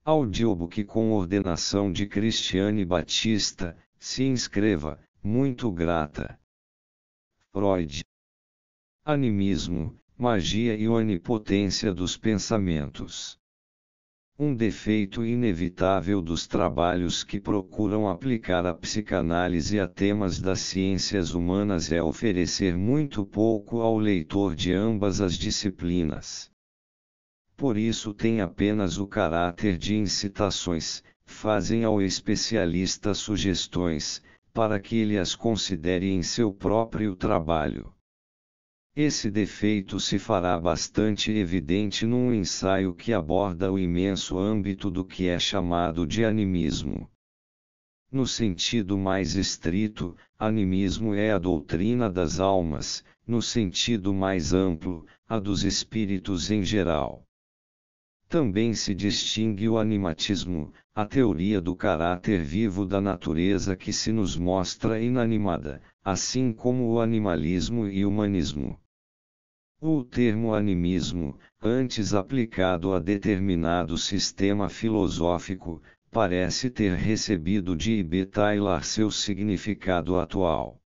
Audiobook com ordenação de Cristiane Batista, se inscreva, muito grata. Freud. Animismo, magia e onipotência dos pensamentos. Um defeito inevitável dos trabalhos que procuram aplicar a psicanálise a temas das ciências humanas é oferecer muito pouco ao leitor de ambas as disciplinas. Por isso tem apenas o caráter de incitações, fazem ao especialista sugestões, para que ele as considere em seu próprio trabalho. Esse defeito se fará bastante evidente num ensaio que aborda o imenso âmbito do que é chamado de animismo. No sentido mais estrito, animismo é a doutrina das almas, no sentido mais amplo, a dos espíritos em geral. Também se distingue o animatismo, a teoria do caráter vivo da natureza que se nos mostra inanimada, assim como o animalismo e humanismo. O termo animismo, antes aplicado a determinado sistema filosófico, parece ter recebido de Ibn Taylor seu significado atual.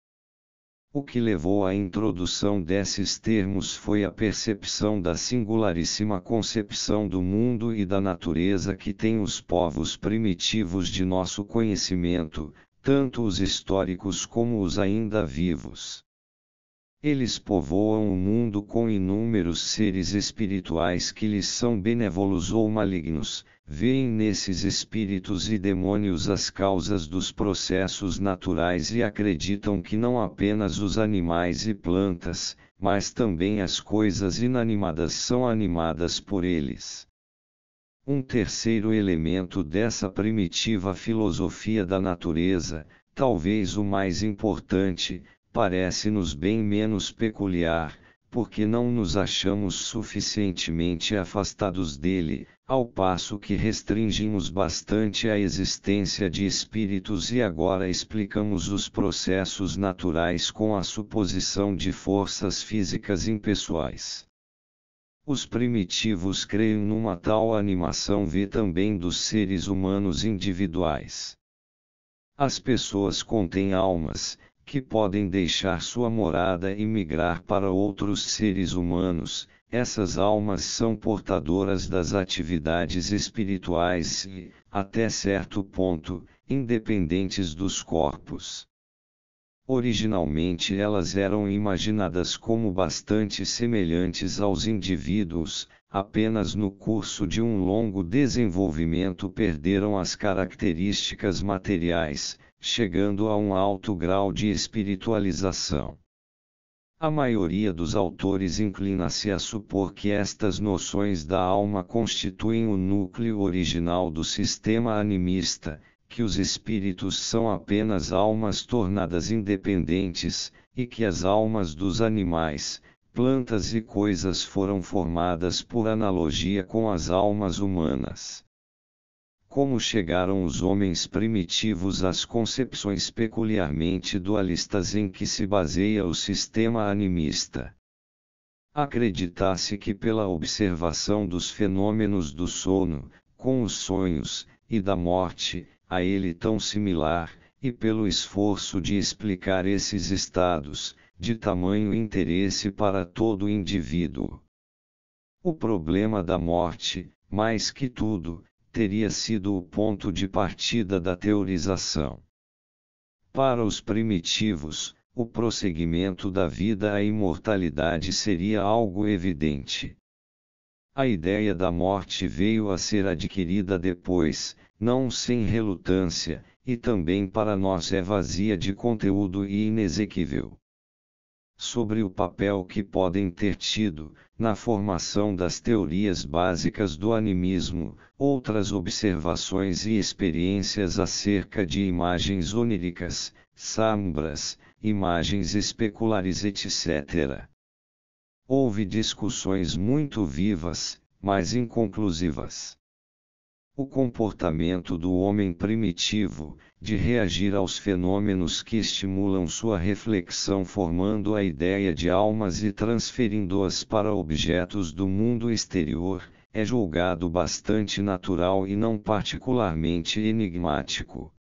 O que levou à introdução desses termos foi a percepção da singularíssima concepção do mundo e da natureza que têm os povos primitivos de nosso conhecimento, tanto os históricos como os ainda vivos. Eles povoam o mundo com inúmeros seres espirituais que lhes são benévolos ou malignos, veem nesses espíritos e demônios as causas dos processos naturais e acreditam que não apenas os animais e plantas, mas também as coisas inanimadas são animadas por eles. Um terceiro elemento dessa primitiva filosofia da natureza, talvez o mais importante, parece-nos bem menos peculiar, porque não nos achamos suficientemente afastados dele, ao passo que restringimos bastante a existência de espíritos e agora explicamos os processos naturais com a suposição de forças físicas impessoais. Os primitivos creem numa tal animação V também dos seres humanos individuais. As pessoas contêm almas, que podem deixar sua morada e migrar para outros seres humanos. Essas almas são portadoras das atividades espirituais e, até certo ponto, independentes dos corpos. Originalmente elas eram imaginadas como bastante semelhantes aos indivíduos, apenas no curso de um longo desenvolvimento perderam as características materiais, chegando a um alto grau de espiritualização. A maioria dos autores inclina-se a supor que estas noções da alma constituem o núcleo original do sistema animista, que os espíritos são apenas almas tornadas independentes, e que as almas dos animais, plantas e coisas foram formadas por analogia com as almas humanas. Como chegaram os homens primitivos às concepções peculiarmente dualistas em que se baseia o sistema animista? Acredita-se que pela observação dos fenômenos do sono, com os sonhos, e da morte, a ele tão similar, e pelo esforço de explicar esses estados, de tamanho interesse para todo indivíduo. O problema da morte, mais que tudo, teria sido o ponto de partida da teorização. Para os primitivos, o prosseguimento da vida à imortalidade seria algo evidente. A ideia da morte veio a ser adquirida depois, não sem relutância, e também para nós é vazia de conteúdo e inexequível. Sobre o papel que podem ter tido, na formação das teorias básicas do animismo, outras observações e experiências acerca de imagens oníricas, sombras, imagens especulares etc. Houve discussões muito vivas, mas inconclusivas. O comportamento do homem primitivo, de reagir aos fenômenos que estimulam sua reflexão formando a ideia de almas e transferindo-as para objetos do mundo exterior, é julgado bastante natural e não particularmente enigmático.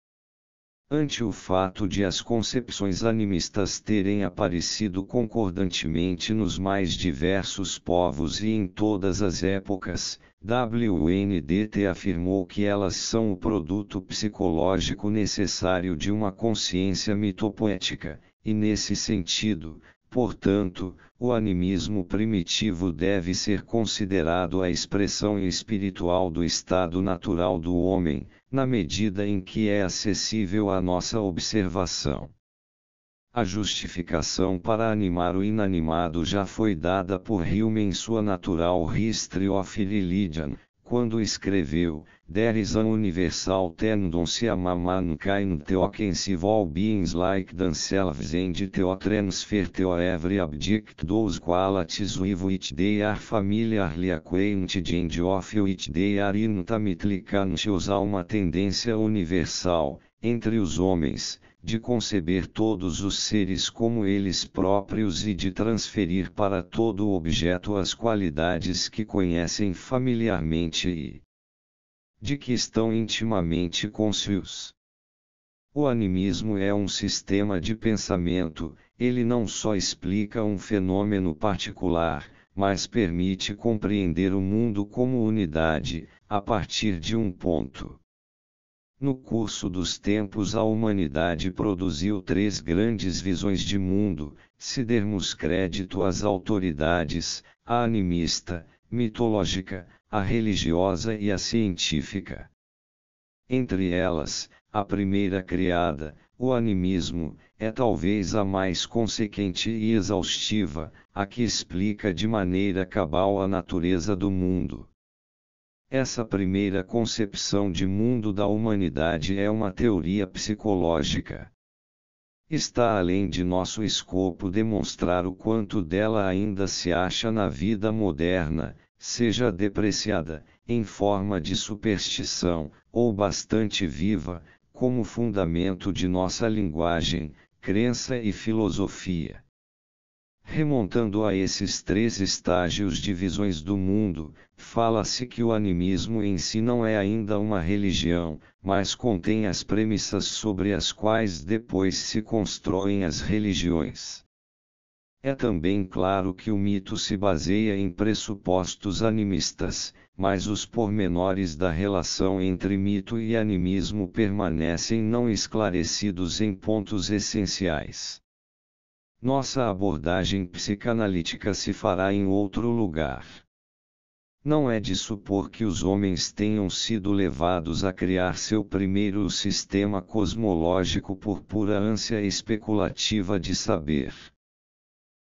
Ante o fato de as concepções animistas terem aparecido concordantemente nos mais diversos povos e em todas as épocas, WNDT afirmou que elas são o produto psicológico necessário de uma consciência mitopoética, e nesse sentido, portanto, o animismo primitivo deve ser considerado a expressão espiritual do estado natural do homem, na medida em que é acessível à nossa observação. A justificação para animar o inanimado já foi dada por Hume em sua Natural History of Religion, quando escreveu: There is an universal tendency among mankind to offensive all beings like themselves and to transfer to every object those qualities with which they are familiarly acquainted and of which they are intimately conscious. Há uma tendência universal, entre os homens, de conceber todos os seres como eles próprios e de transferir para todo objeto as qualidades que conhecem familiarmente e de que estão intimamente conscientes. O animismo é um sistema de pensamento, ele não só explica um fenômeno particular, mas permite compreender o mundo como unidade, a partir de um ponto. No curso dos tempos a humanidade produziu três grandes visões de mundo, se dermos crédito às autoridades: a animista, mitológica, a religiosa e a científica. Entre elas, a primeira criada, o animismo, é talvez a mais consequente e exaustiva, a que explica de maneira cabal a natureza do mundo. Essa primeira concepção de mundo da humanidade é uma teoria psicológica. Está além de nosso escopo demonstrar o quanto dela ainda se acha na vida moderna, seja depreciada, em forma de superstição, ou bastante viva, como fundamento de nossa linguagem, crença e filosofia. Remontando a esses três estágios de visões do mundo, fala-se que o animismo em si não é ainda uma religião, mas contém as premissas sobre as quais depois se constroem as religiões. É também claro que o mito se baseia em pressupostos animistas, mas os pormenores da relação entre mito e animismo permanecem não esclarecidos em pontos essenciais. Nossa abordagem psicanalítica se fará em outro lugar. Não é de supor que os homens tenham sido levados a criar seu primeiro sistema cosmológico por pura ânsia especulativa de saber.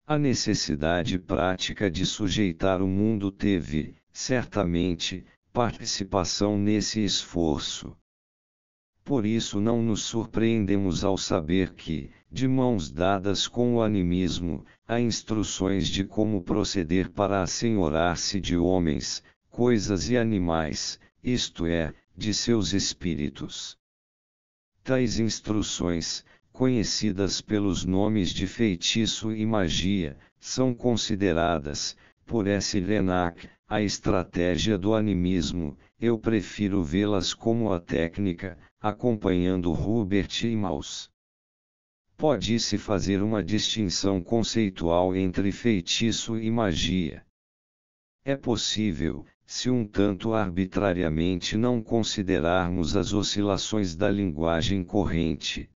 A necessidade prática de sujeitar o mundo teve, certamente, participação nesse esforço. Por isso não nos surpreendemos ao saber que, de mãos dadas com o animismo, há instruções de como proceder para assenhorar-se de homens, coisas e animais, isto é, de seus espíritos. Tais instruções, conhecidas pelos nomes de feitiço e magia, são consideradas, por S. Renac, a estratégia do animismo. Eu prefiro vê-las como a técnica, acompanhando Hubert e Maus. Pode-se fazer uma distinção conceitual entre feitiço e magia. É possível, se um tanto arbitrariamente não considerarmos as oscilações da linguagem corrente.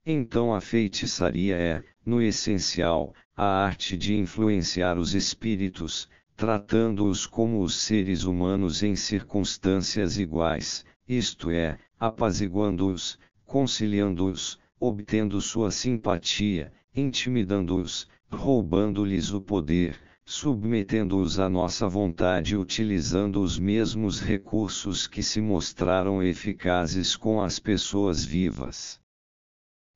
Então a feitiçaria é, no essencial, a arte de influenciar os espíritos, tratando-os como os seres humanos em circunstâncias iguais, isto é, apaziguando-os, conciliando-os, obtendo sua simpatia, intimidando-os, roubando-lhes o poder, submetendo-os à nossa vontade utilizando os mesmos recursos que se mostraram eficazes com as pessoas vivas.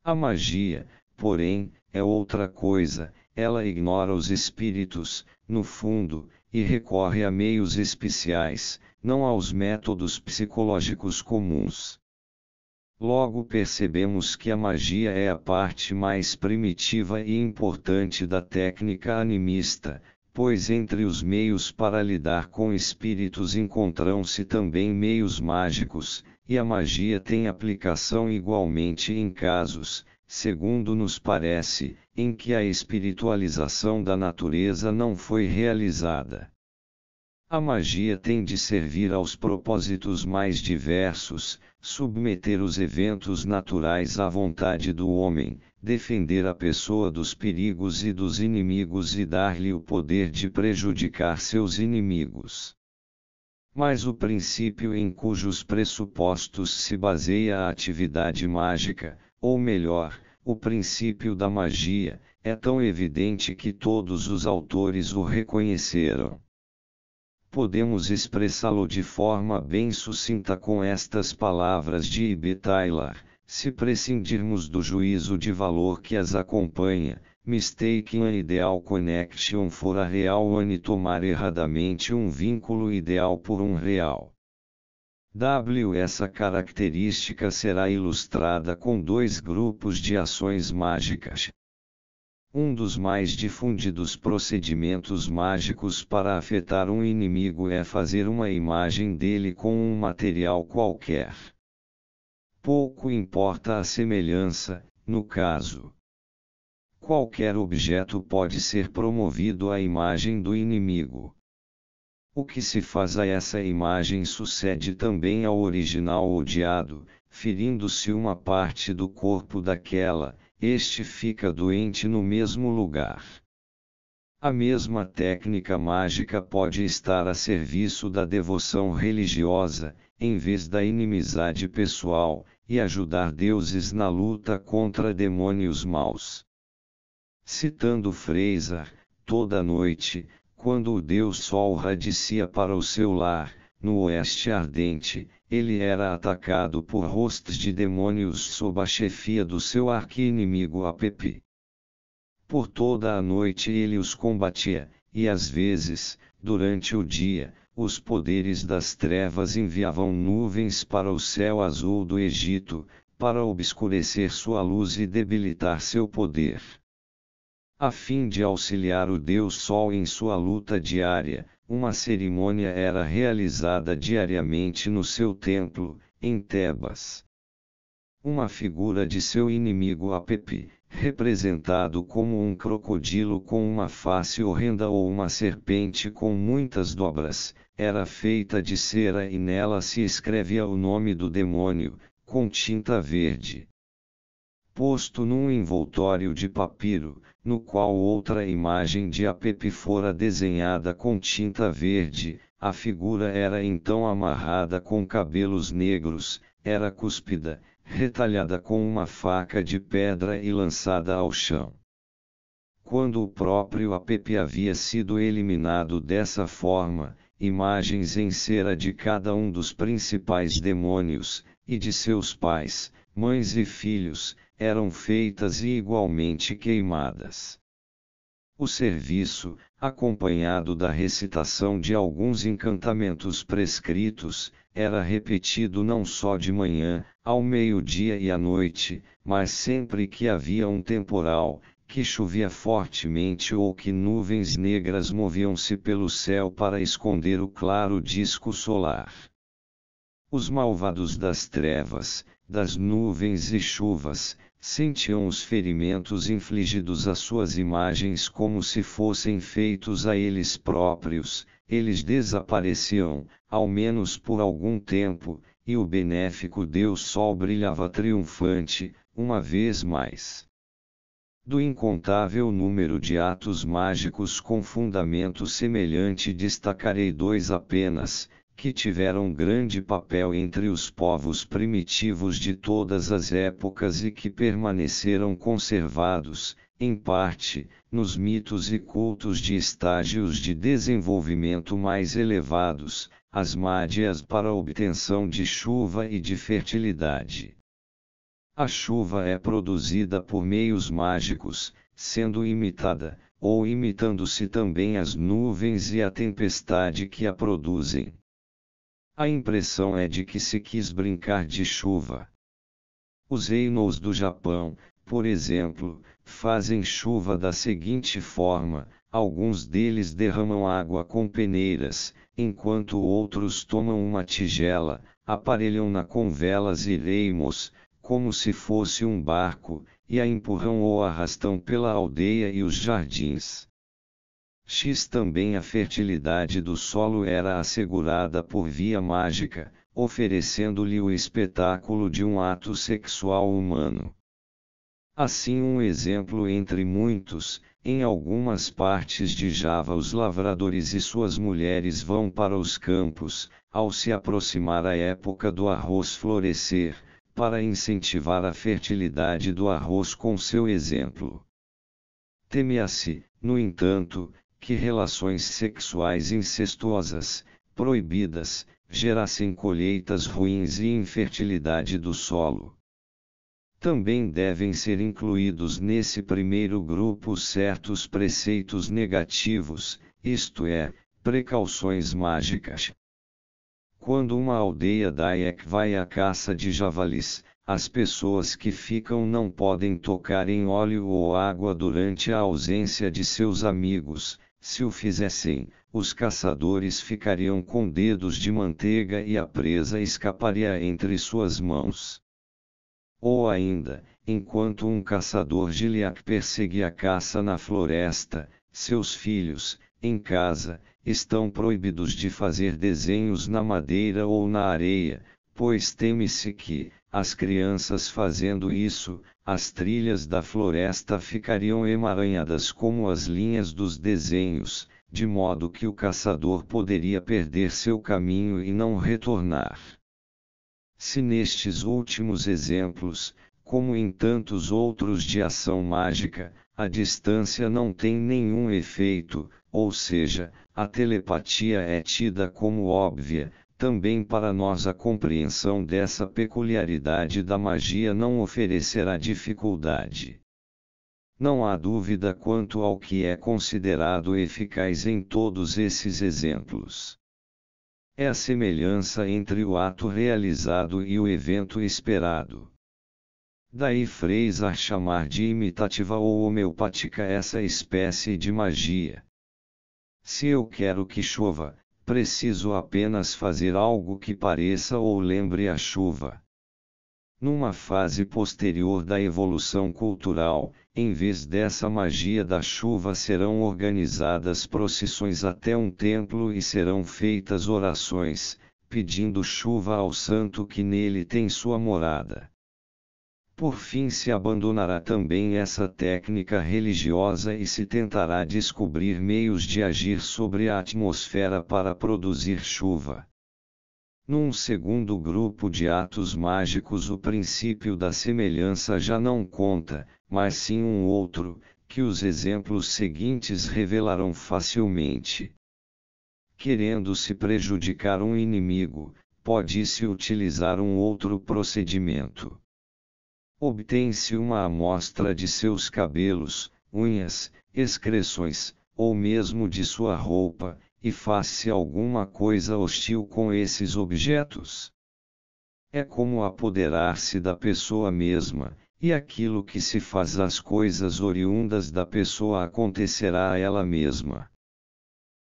A magia, porém, é outra coisa, ela ignora os espíritos, no fundo, e recorre a meios especiais, não aos métodos psicológicos comuns. Logo percebemos que a magia é a parte mais primitiva e importante da técnica animista, pois entre os meios para lidar com espíritos encontram-se também meios mágicos, e a magia tem aplicação igualmente em casos, segundo nos parece, em que a espiritualização da natureza não foi realizada. A magia tem de servir aos propósitos mais diversos, submeter os eventos naturais à vontade do homem, defender a pessoa dos perigos e dos inimigos e dar-lhe o poder de prejudicar seus inimigos. Mas o princípio em cujos pressupostos se baseia a atividade mágica, ou melhor, o princípio da magia, é tão evidente que todos os autores o reconheceram. Podemos expressá-lo de forma bem sucinta com estas palavras de I.B. Taylor: se prescindirmos do juízo de valor que as acompanha, mistaking an ideal connection for a real one, tomar erradamente um vínculo ideal por um real. Essa característica será ilustrada com dois grupos de ações mágicas. Um dos mais difundidos procedimentos mágicos para afetar um inimigo é fazer uma imagem dele com um material qualquer. Pouco importa a semelhança, no caso. Qualquer objeto pode ser promovido à imagem do inimigo. O que se faz a essa imagem sucede também ao original odiado, ferindo-se uma parte do corpo daquela, este fica doente no mesmo lugar. A mesma técnica mágica pode estar a serviço da devoção religiosa, em vez da inimizade pessoal, e ajudar deuses na luta contra demônios maus. Citando Fraser, toda noite, quando o deus Sol radicia para o seu lar, no oeste ardente, ele era atacado por hostes de demônios sob a chefia do seu arqui-inimigo Apepi. Por toda a noite ele os combatia, e às vezes, durante o dia, os poderes das trevas enviavam nuvens para o céu azul do Egito, para obscurecer sua luz e debilitar seu poder. A fim de auxiliar o deus Sol em sua luta diária, uma cerimônia era realizada diariamente no seu templo, em Tebas. Uma figura de seu inimigo Apepi, representado como um crocodilo com uma face horrenda ou uma serpente com muitas dobras, era feita de cera e nela se escrevia o nome do demônio, com tinta verde. Posto num envoltório de papiro, no qual outra imagem de Apepi fora desenhada com tinta verde, a figura era então amarrada com cabelos negros, era cuspida, retalhada com uma faca de pedra e lançada ao chão. Quando o próprio Apepi havia sido eliminado dessa forma, imagens em cera de cada um dos principais demônios, e de seus pais, mães e filhos, eram feitas e igualmente queimadas. O serviço, acompanhado da recitação de alguns encantamentos prescritos, era repetido não só de manhã, ao meio-dia e à noite, mas sempre que havia um temporal, que chovia fortemente ou que nuvens negras moviam-se pelo céu para esconder o claro disco solar. Os malvados das trevas, das nuvens e chuvas, sentiam os ferimentos infligidos às suas imagens como se fossem feitos a eles próprios, eles desapareciam, ao menos por algum tempo, e o benéfico Deus Sol brilhava triunfante, uma vez mais. Do incontável número de atos mágicos com fundamento semelhante destacarei dois apenas, que tiveram grande papel entre os povos primitivos de todas as épocas e que permaneceram conservados, em parte, nos mitos e cultos de estágios de desenvolvimento mais elevados, as mágias para a obtenção de chuva e de fertilidade. A chuva é produzida por meios mágicos, sendo imitada, ou imitando-se também as nuvens e a tempestade que a produzem. A impressão é de que se quis brincar de chuva. Os Ainous do Japão, por exemplo, fazem chuva da seguinte forma: alguns deles derramam água com peneiras, enquanto outros tomam uma tigela, aparelham-na com velas e reimos, como se fosse um barco, e a empurram ou arrastam pela aldeia e os jardins. Também a fertilidade do solo era assegurada por via mágica, oferecendo-lhe o espetáculo de um ato sexual humano. Assim, um exemplo entre muitos, em algumas partes de Java os lavradores e suas mulheres vão para os campos, ao se aproximar a época do arroz florescer, para incentivar a fertilidade do arroz com seu exemplo. Temia-se, no entanto, que relações sexuais incestuosas, proibidas, gerassem colheitas ruins e infertilidade do solo. Também devem ser incluídos nesse primeiro grupo certos preceitos negativos, isto é, precauções mágicas. Quando uma aldeia Dayak vai à caça de javalis, as pessoas que ficam não podem tocar em óleo ou água durante a ausência de seus amigos. Se o fizessem, os caçadores ficariam com dedos de manteiga e a presa escaparia entre suas mãos. Ou ainda, enquanto um caçador Giliac persegue a caça na floresta, seus filhos, em casa, estão proibidos de fazer desenhos na madeira ou na areia, pois teme-se que, as crianças fazendo isso, as trilhas da floresta ficariam emaranhadas como as linhas dos desenhos, de modo que o caçador poderia perder seu caminho e não retornar. Se nestes últimos exemplos, como em tantos outros de ação mágica, a distância não tem nenhum efeito, ou seja, a telepatia é tida como óbvia, também para nós a compreensão dessa peculiaridade da magia não oferecerá dificuldade. Não há dúvida quanto ao que é considerado eficaz em todos esses exemplos. É a semelhança entre o ato realizado e o evento esperado. Daí Fraser chamar de imitativa ou homeopática essa espécie de magia. Se eu quero que chova, preciso apenas fazer algo que pareça ou lembre a chuva. Numa fase posterior da evolução cultural, em vez dessa magia da chuva serão organizadas procissões até um templo e serão feitas orações, pedindo chuva ao santo que nele tem sua morada. Por fim se abandonará também essa técnica religiosa e se tentará descobrir meios de agir sobre a atmosfera para produzir chuva. Num segundo grupo de atos mágicos o princípio da semelhança já não conta, mas sim um outro, que os exemplos seguintes revelarão facilmente. Querendo-se prejudicar um inimigo, pode-se utilizar um outro procedimento. Obtém-se uma amostra de seus cabelos, unhas, excreções, ou mesmo de sua roupa, e faz-se alguma coisa hostil com esses objetos. É como apoderar-se da pessoa mesma, e aquilo que se faz às coisas oriundas da pessoa acontecerá a ela mesma.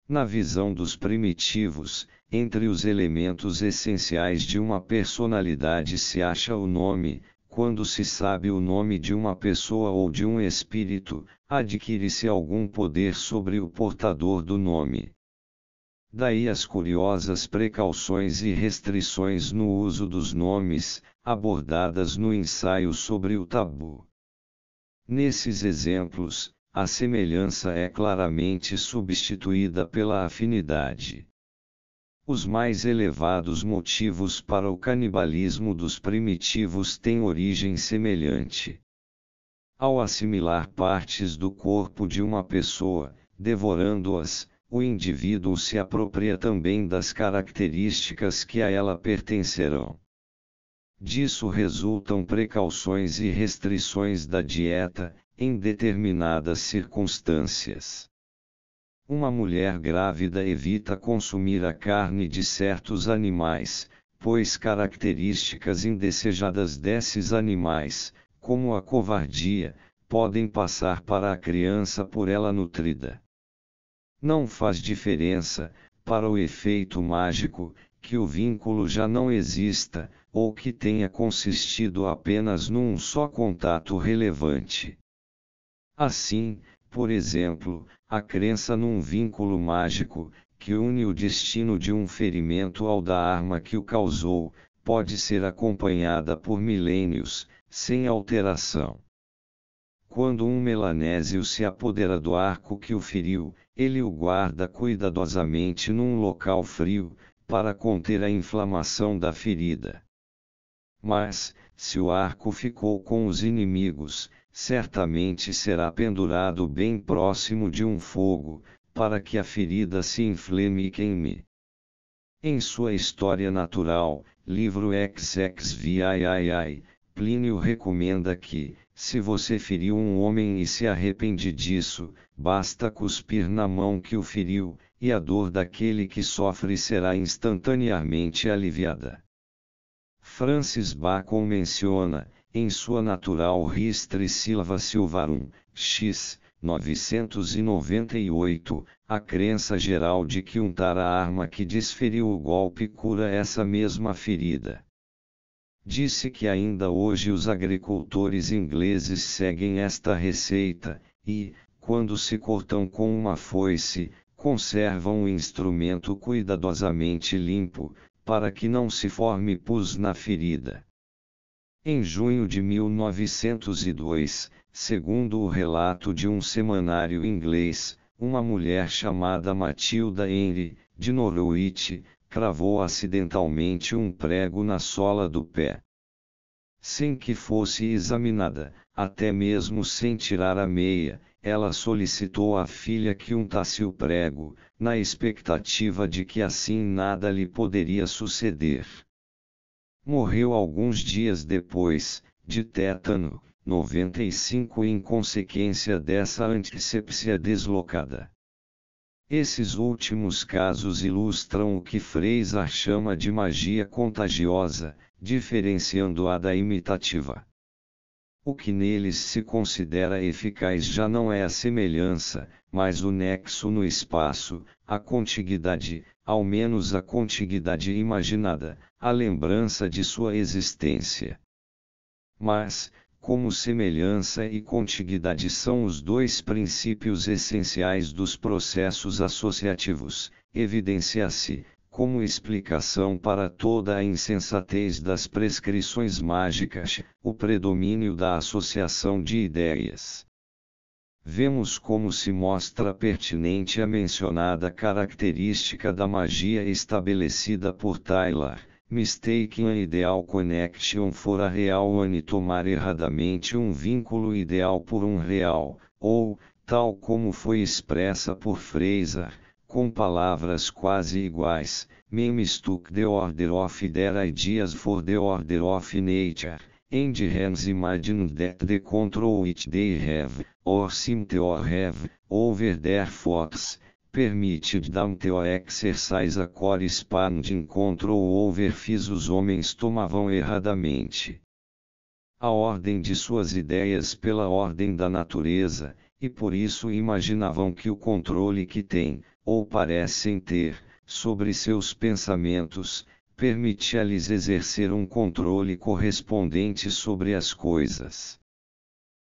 Na visão dos primitivos, entre os elementos essenciais de uma personalidade se acha o nome. Quando se sabe o nome de uma pessoa ou de um espírito, adquire-se algum poder sobre o portador do nome. Daí as curiosas precauções e restrições no uso dos nomes, abordadas no ensaio sobre o tabu. Nesses exemplos, a semelhança é claramente substituída pela afinidade. Os mais elevados motivos para o canibalismo dos primitivos têm origem semelhante. Ao assimilar partes do corpo de uma pessoa, devorando-as, o indivíduo se apropria também das características que a ela pertencerão. Disso resultam precauções e restrições da dieta, em determinadas circunstâncias. Uma mulher grávida evita consumir a carne de certos animais, pois características indesejadas desses animais, como a covardia, podem passar para a criança por ela nutrida. não faz diferença, para o efeito mágico, que o vínculo já não exista, ou que tenha consistido apenas num só contato relevante. Assim, por exemplo, a crença num vínculo mágico, que une o destino de um ferimento ao da arma que o causou, pode ser acompanhada por milênios, sem alteração. Quando um melanésio se apodera do arco que o feriu, ele o guarda cuidadosamente num local frio, para conter a inflamação da ferida. Mas, se o arco ficou com os inimigos, certamente será pendurado bem próximo de um fogo, para que a ferida se inflame e queime. Em sua História Natural, livro XXVIII, Plínio recomenda que, se você feriu um homem e se arrepende disso, basta cuspir na mão que o feriu, e a dor daquele que sofre será instantaneamente aliviada. Francis Bacon menciona, em sua Natural History Silva Silvarum, x. 998, a crença geral de que untar a arma que desferiu o golpe cura essa mesma ferida. Disse que ainda hoje os agricultores ingleses seguem esta receita, e, quando se cortam com uma foice, conservam o instrumento cuidadosamente limpo, para que não se forme pus na ferida. Em junho de 1902, segundo o relato de um semanário inglês, uma mulher chamada Matilda Henry, de Norwich, cravou acidentalmente um prego na sola do pé. Sem que fosse examinada, até mesmo sem tirar a meia, ela solicitou à filha que untasse o prego, na expectativa de que assim nada lhe poderia suceder. Morreu alguns dias depois, de tétano, 95 em consequência dessa antisepsia deslocada. Esses últimos casos ilustram o que Fraser chama de magia contagiosa, diferenciando-a da imitativa. O que neles se considera eficaz já não é a semelhança, mas o nexo no espaço, a contiguidade, ao menos a contiguidade imaginada, a lembrança de sua existência. Mas, como semelhança e contiguidade são os dois princípios essenciais dos processos associativos, evidencia-se, como explicação para toda a insensatez das prescrições mágicas, o predomínio da associação de ideias. Vemos como se mostra pertinente a mencionada característica da magia estabelecida por Taylor, mistaking an ideal connection for a real one, tomar erradamente um vínculo ideal por um real, ou, tal como foi expressa por Fraser, com palavras quase iguais, me mistook the order of their ideas for the order of nature, and hence imagined that the control which they have, or seem to have, over their thoughts, permitted them to exercise a corresponding control over things. Os homens tomavam erradamente a ordem de suas ideias pela ordem da natureza, e por isso imaginavam que o controle que têm, ou parecem ter, sobre seus pensamentos, permitia-lhes exercer um controle correspondente sobre as coisas.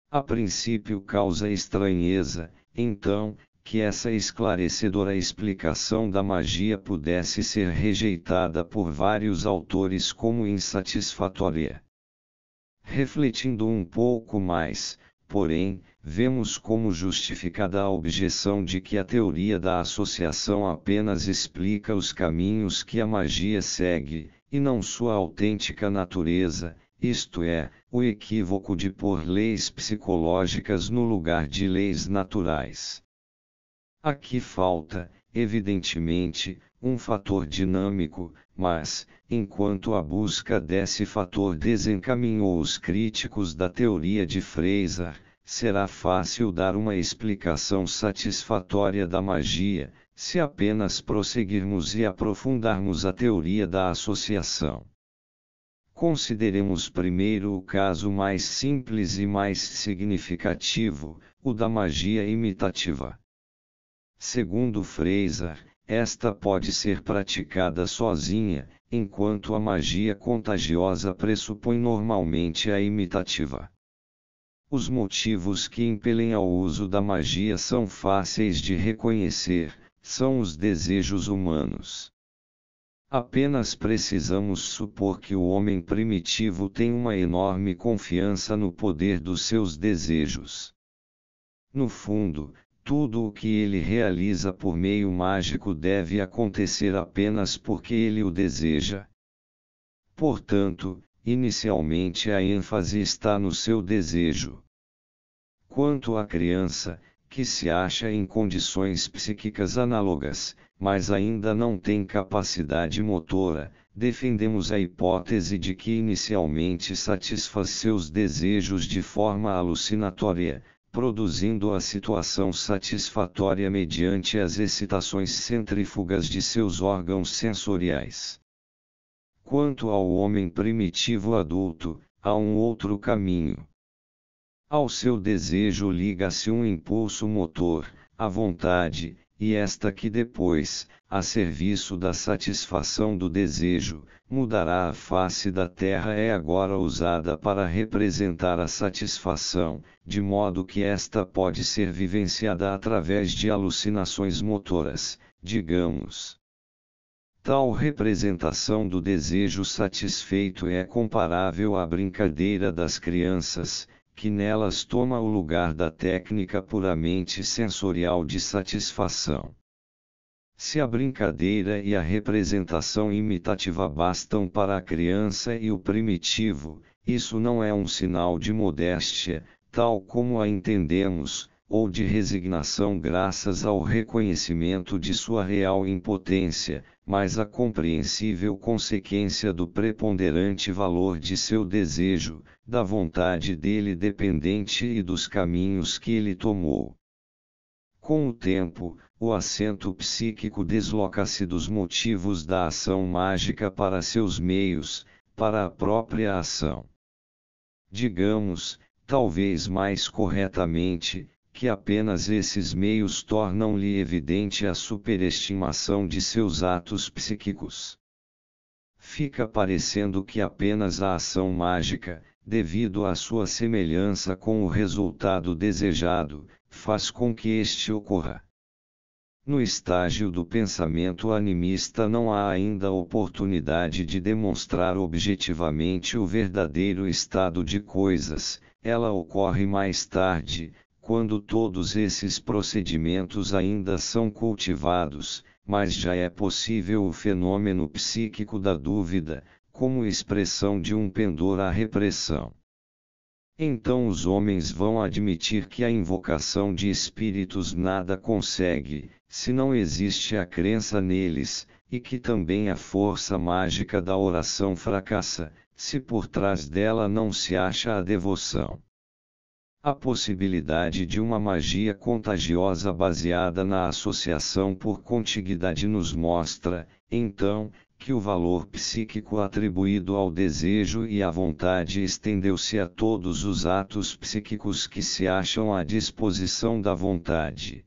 A princípio causa estranheza, então, que essa esclarecedora explicação da magia pudesse ser rejeitada por vários autores como insatisfatória. Refletindo um pouco mais, porém, vemos como justificada a objeção de que a teoria da associação apenas explica os caminhos que a magia segue, e não sua autêntica natureza, isto é, o equívoco de pôr leis psicológicas no lugar de leis naturais. Aqui falta, evidentemente, um fator dinâmico, mas, enquanto a busca desse fator desencaminhou os críticos da teoria de Fraser, será fácil dar uma explicação satisfatória da magia, se apenas prosseguirmos e aprofundarmos a teoria da associação. Consideremos primeiro o caso mais simples e mais significativo, o da magia imitativa. Segundo Fraser, esta pode ser praticada sozinha, enquanto a magia contagiosa pressupõe normalmente a imitativa. Os motivos que impelem ao uso da magia são fáceis de reconhecer, são os desejos humanos. Apenas precisamos supor que o homem primitivo tem uma enorme confiança no poder dos seus desejos. No fundo, tudo o que ele realiza por meio mágico deve acontecer apenas porque ele o deseja. Portanto, inicialmente a ênfase está no seu desejo. Quanto à criança, que se acha em condições psíquicas análogas, mas ainda não tem capacidade motora, defendemos a hipótese de que inicialmente satisfaz seus desejos de forma alucinatória, produzindo a situação satisfatória mediante as excitações centrífugas de seus órgãos sensoriais. Quanto ao homem primitivo adulto, há um outro caminho. Ao seu desejo liga-se um impulso motor, a vontade, e esta que depois, a serviço da satisfação do desejo, mudará a face da terra é agora usada para representar a satisfação, de modo que esta pode ser vivenciada através de alucinações motoras, digamos. Tal representação do desejo satisfeito é comparável à brincadeira das crianças, que nelas toma o lugar da técnica puramente sensorial de satisfação. Se a brincadeira e a representação imitativa bastam para a criança e o primitivo, isso não é um sinal de modéstia, tal como a entendemos, ou de resignação graças ao reconhecimento de sua real impotência, mas a compreensível consequência do preponderante valor de seu desejo, da vontade dele dependente e dos caminhos que ele tomou. Com o tempo, o acento psíquico desloca-se dos motivos da ação mágica para seus meios, para a própria ação. Digamos, talvez mais corretamente, que apenas esses meios tornam-lhe evidente a superestimação de seus atos psíquicos. Fica parecendo que apenas a ação mágica, devido à sua semelhança com o resultado desejado, faz com que este ocorra. No estágio do pensamento animista não há ainda oportunidade de demonstrar objetivamente o verdadeiro estado de coisas, ela ocorre mais tarde, quando todos esses procedimentos ainda são cultivados, mas já é possível o fenômeno psíquico da dúvida, como expressão de um pendor à repressão. Então os homens vão admitir que a invocação de espíritos nada consegue, se não existe a crença neles, e que também a força mágica da oração fracassa, se por trás dela não se acha a devoção. A possibilidade de uma magia contagiosa baseada na associação por contiguidade nos mostra, então, que o valor psíquico atribuído ao desejo e à vontade estendeu-se a todos os atos psíquicos que se acham à disposição da vontade.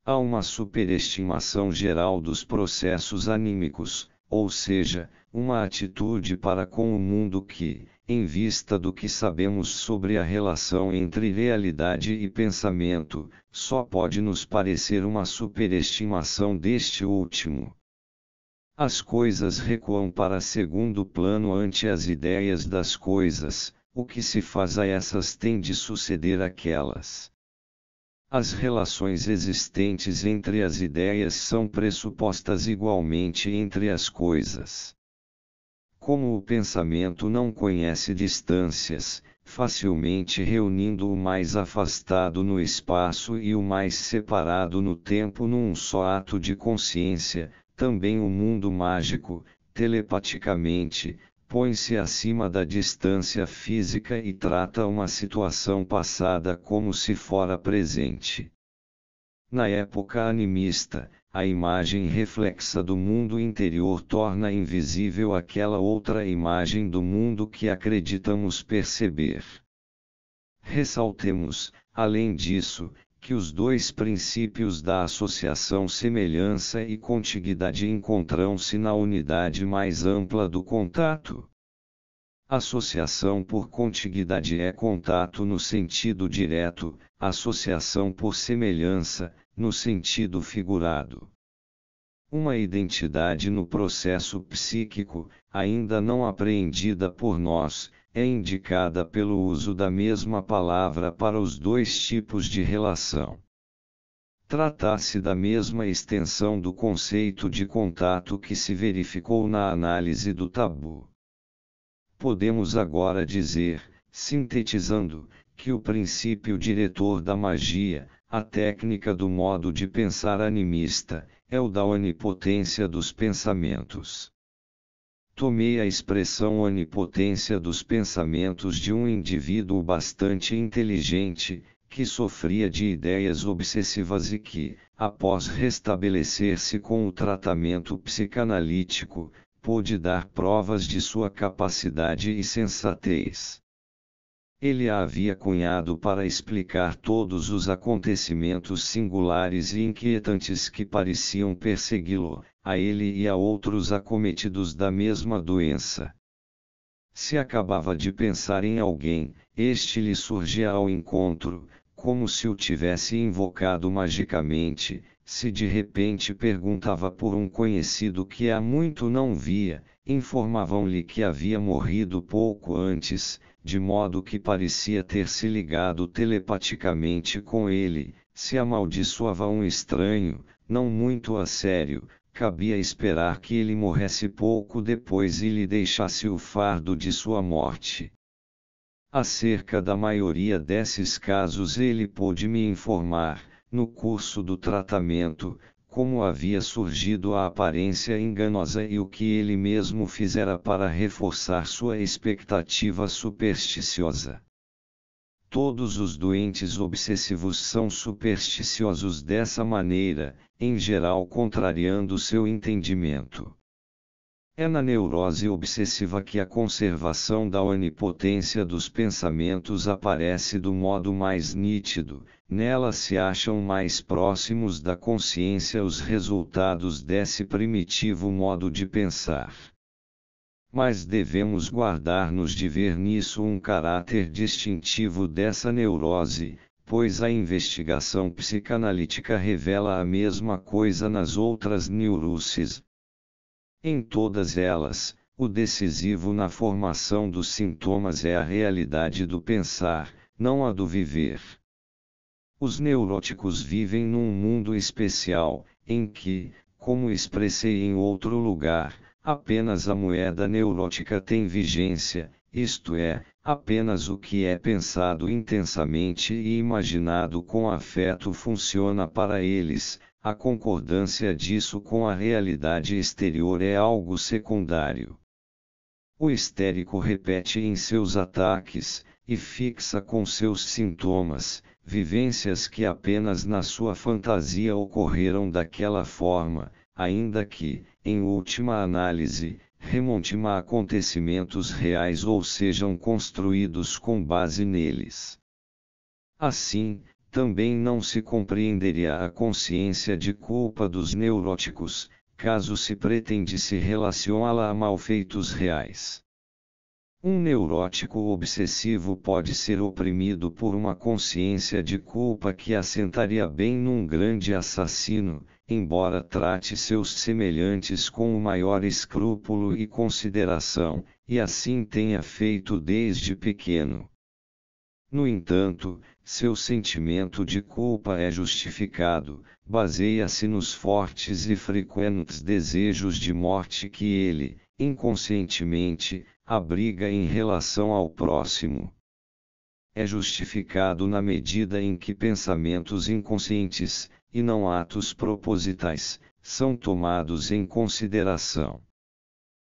Há uma superestimação geral dos processos anímicos, ou seja, uma atitude para com o mundo que, em vista do que sabemos sobre a relação entre realidade e pensamento, só pode nos parecer uma superestimação deste último. As coisas recuam para segundo plano ante as ideias das coisas, o que se faz a essas tem de suceder àquelas. As relações existentes entre as ideias são pressupostas igualmente entre as coisas. Como o pensamento não conhece distâncias, facilmente reunindo o mais afastado no espaço e o mais separado no tempo num só ato de consciência, também o mundo mágico, telepaticamente, põe-se acima da distância física e trata uma situação passada como se fora presente. Na época animista, a imagem reflexa do mundo interior torna invisível aquela outra imagem do mundo que acreditamos perceber. Ressaltemos, além disso, que os dois princípios da associação semelhança e contiguidade encontram-se na unidade mais ampla do contato. Associação por contiguidade é contato no sentido direto, associação por semelhança, no sentido figurado. Uma identidade no processo psíquico, ainda não apreendida por nós, é indicada pelo uso da mesma palavra para os dois tipos de relação. Trata-se da mesma extensão do conceito de contato que se verificou na análise do tabu. Podemos agora dizer, sintetizando, que o princípio diretor da magia, a técnica do modo de pensar animista, é o da onipotência dos pensamentos. Tomei a expressão onipotência dos pensamentos de um indivíduo bastante inteligente, que sofria de ideias obsessivas e que, após restabelecer-se com o tratamento psicanalítico, pôde dar provas de sua capacidade e sensatez. Ele a havia cunhado para explicar todos os acontecimentos singulares e inquietantes que pareciam persegui-lo, a ele e a outros acometidos da mesma doença. Se acabava de pensar em alguém, este lhe surgia ao encontro, como se o tivesse invocado magicamente. Se de repente perguntava por um conhecido que há muito não via, informavam-lhe que havia morrido pouco antes, de modo que parecia ter se ligado telepaticamente com ele. Se amaldiçoava um estranho, não muito a sério, cabia esperar que ele morresse pouco depois e lhe deixasse o fardo de sua morte. Acerca da maioria desses casos ele pôde me informar, no curso do tratamento, como havia surgido a aparência enganosa e o que ele mesmo fizera para reforçar sua expectativa supersticiosa. Todos os doentes obsessivos são supersticiosos dessa maneira, em geral contrariando seu entendimento. É na neurose obsessiva que a conservação da onipotência dos pensamentos aparece do modo mais nítido, nela se acham mais próximos da consciência os resultados desse primitivo modo de pensar. Mas devemos guardar-nos de ver nisso um caráter distintivo dessa neurose, pois a investigação psicanalítica revela a mesma coisa nas outras neuroses. Em todas elas, o decisivo na formação dos sintomas é a realidade do pensar, não a do viver. Os neuróticos vivem num mundo especial, em que, como expressei em outro lugar, apenas a moeda neurótica tem vigência, isto é, apenas o que é pensado intensamente e imaginado com afeto funciona para eles. A concordância disso com a realidade exterior é algo secundário. O histérico repete em seus ataques, e fixa com seus sintomas, vivências que apenas na sua fantasia ocorreram daquela forma, ainda que, em última análise, remontem a acontecimentos reais ou sejam construídos com base neles. Assim, também não se compreenderia a consciência de culpa dos neuróticos, caso se pretendesse relacioná-la a malfeitos reais. Um neurótico obsessivo pode ser oprimido por uma consciência de culpa que assentaria bem num grande assassino, embora trate seus semelhantes com o maior escrúpulo e consideração, e assim tenha feito desde pequeno. No entanto, seu sentimento de culpa é justificado, baseia-se nos fortes e frequentes desejos de morte que ele, inconscientemente, abriga em relação ao próximo. É justificado na medida em que pensamentos inconscientes, e não atos propositais, são tomados em consideração.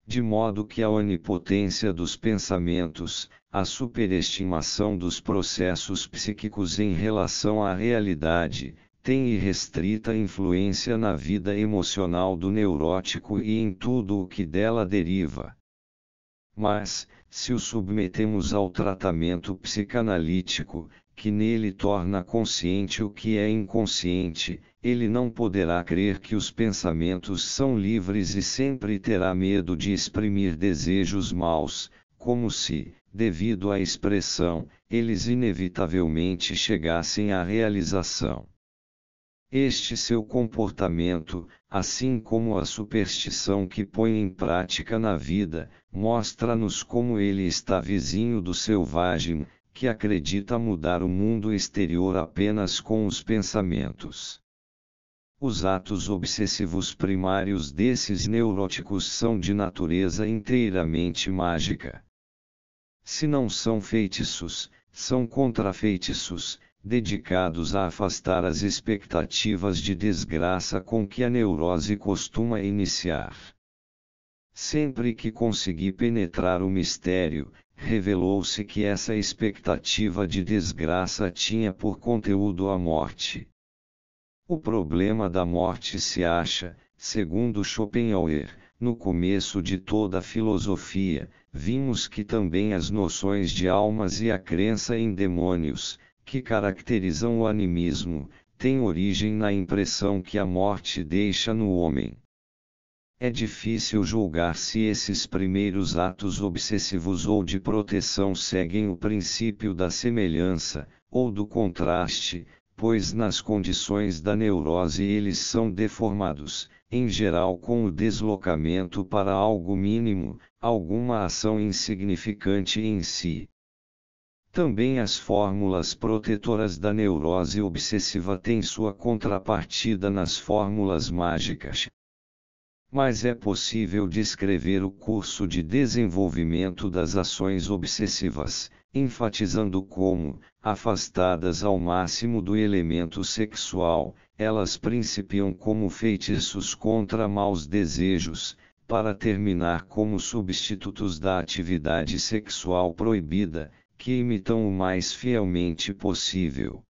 De modo que a onipotência dos pensamentos, a superestimação dos processos psíquicos em relação à realidade, tem irrestrita influência na vida emocional do neurótico e em tudo o que dela deriva. Mas, se o submetemos ao tratamento psicanalítico, que nele torna consciente o que é inconsciente, ele não poderá crer que os pensamentos são livres e sempre terá medo de exprimir desejos maus, como se, devido à expressão, eles inevitavelmente chegassem à realização. Este seu comportamento, assim como a superstição que põe em prática na vida, mostra-nos como ele está vizinho do selvagem, que acredita mudar o mundo exterior apenas com os pensamentos. Os atos obsessivos primários desses neuróticos são de natureza inteiramente mágica. Se não são feitiços, são contrafeitiços, dedicados a afastar as expectativas de desgraça com que a neurose costuma iniciar. Sempre que consegui penetrar o mistério, revelou-se que essa expectativa de desgraça tinha por conteúdo a morte. O problema da morte se acha, segundo Schopenhauer, no começo de toda a filosofia. Vimos que também as noções de almas e a crença em demônios, que caracterizam o animismo, têm origem na impressão que a morte deixa no homem. É difícil julgar se esses primeiros atos obsessivos ou de proteção seguem o princípio da semelhança, ou do contraste, pois nas condições da neurose eles são deformados, em geral com o deslocamento para algo mínimo, alguma ação insignificante em si. Também as fórmulas protetoras da neurose obsessiva têm sua contrapartida nas fórmulas mágicas. Mas é possível descrever o curso de desenvolvimento das ações obsessivas, enfatizando como, afastadas ao máximo do elemento sexual, elas principiam como feitiços contra maus desejos, para terminar como substitutos da atividade sexual proibida, que imitam o mais fielmente possível.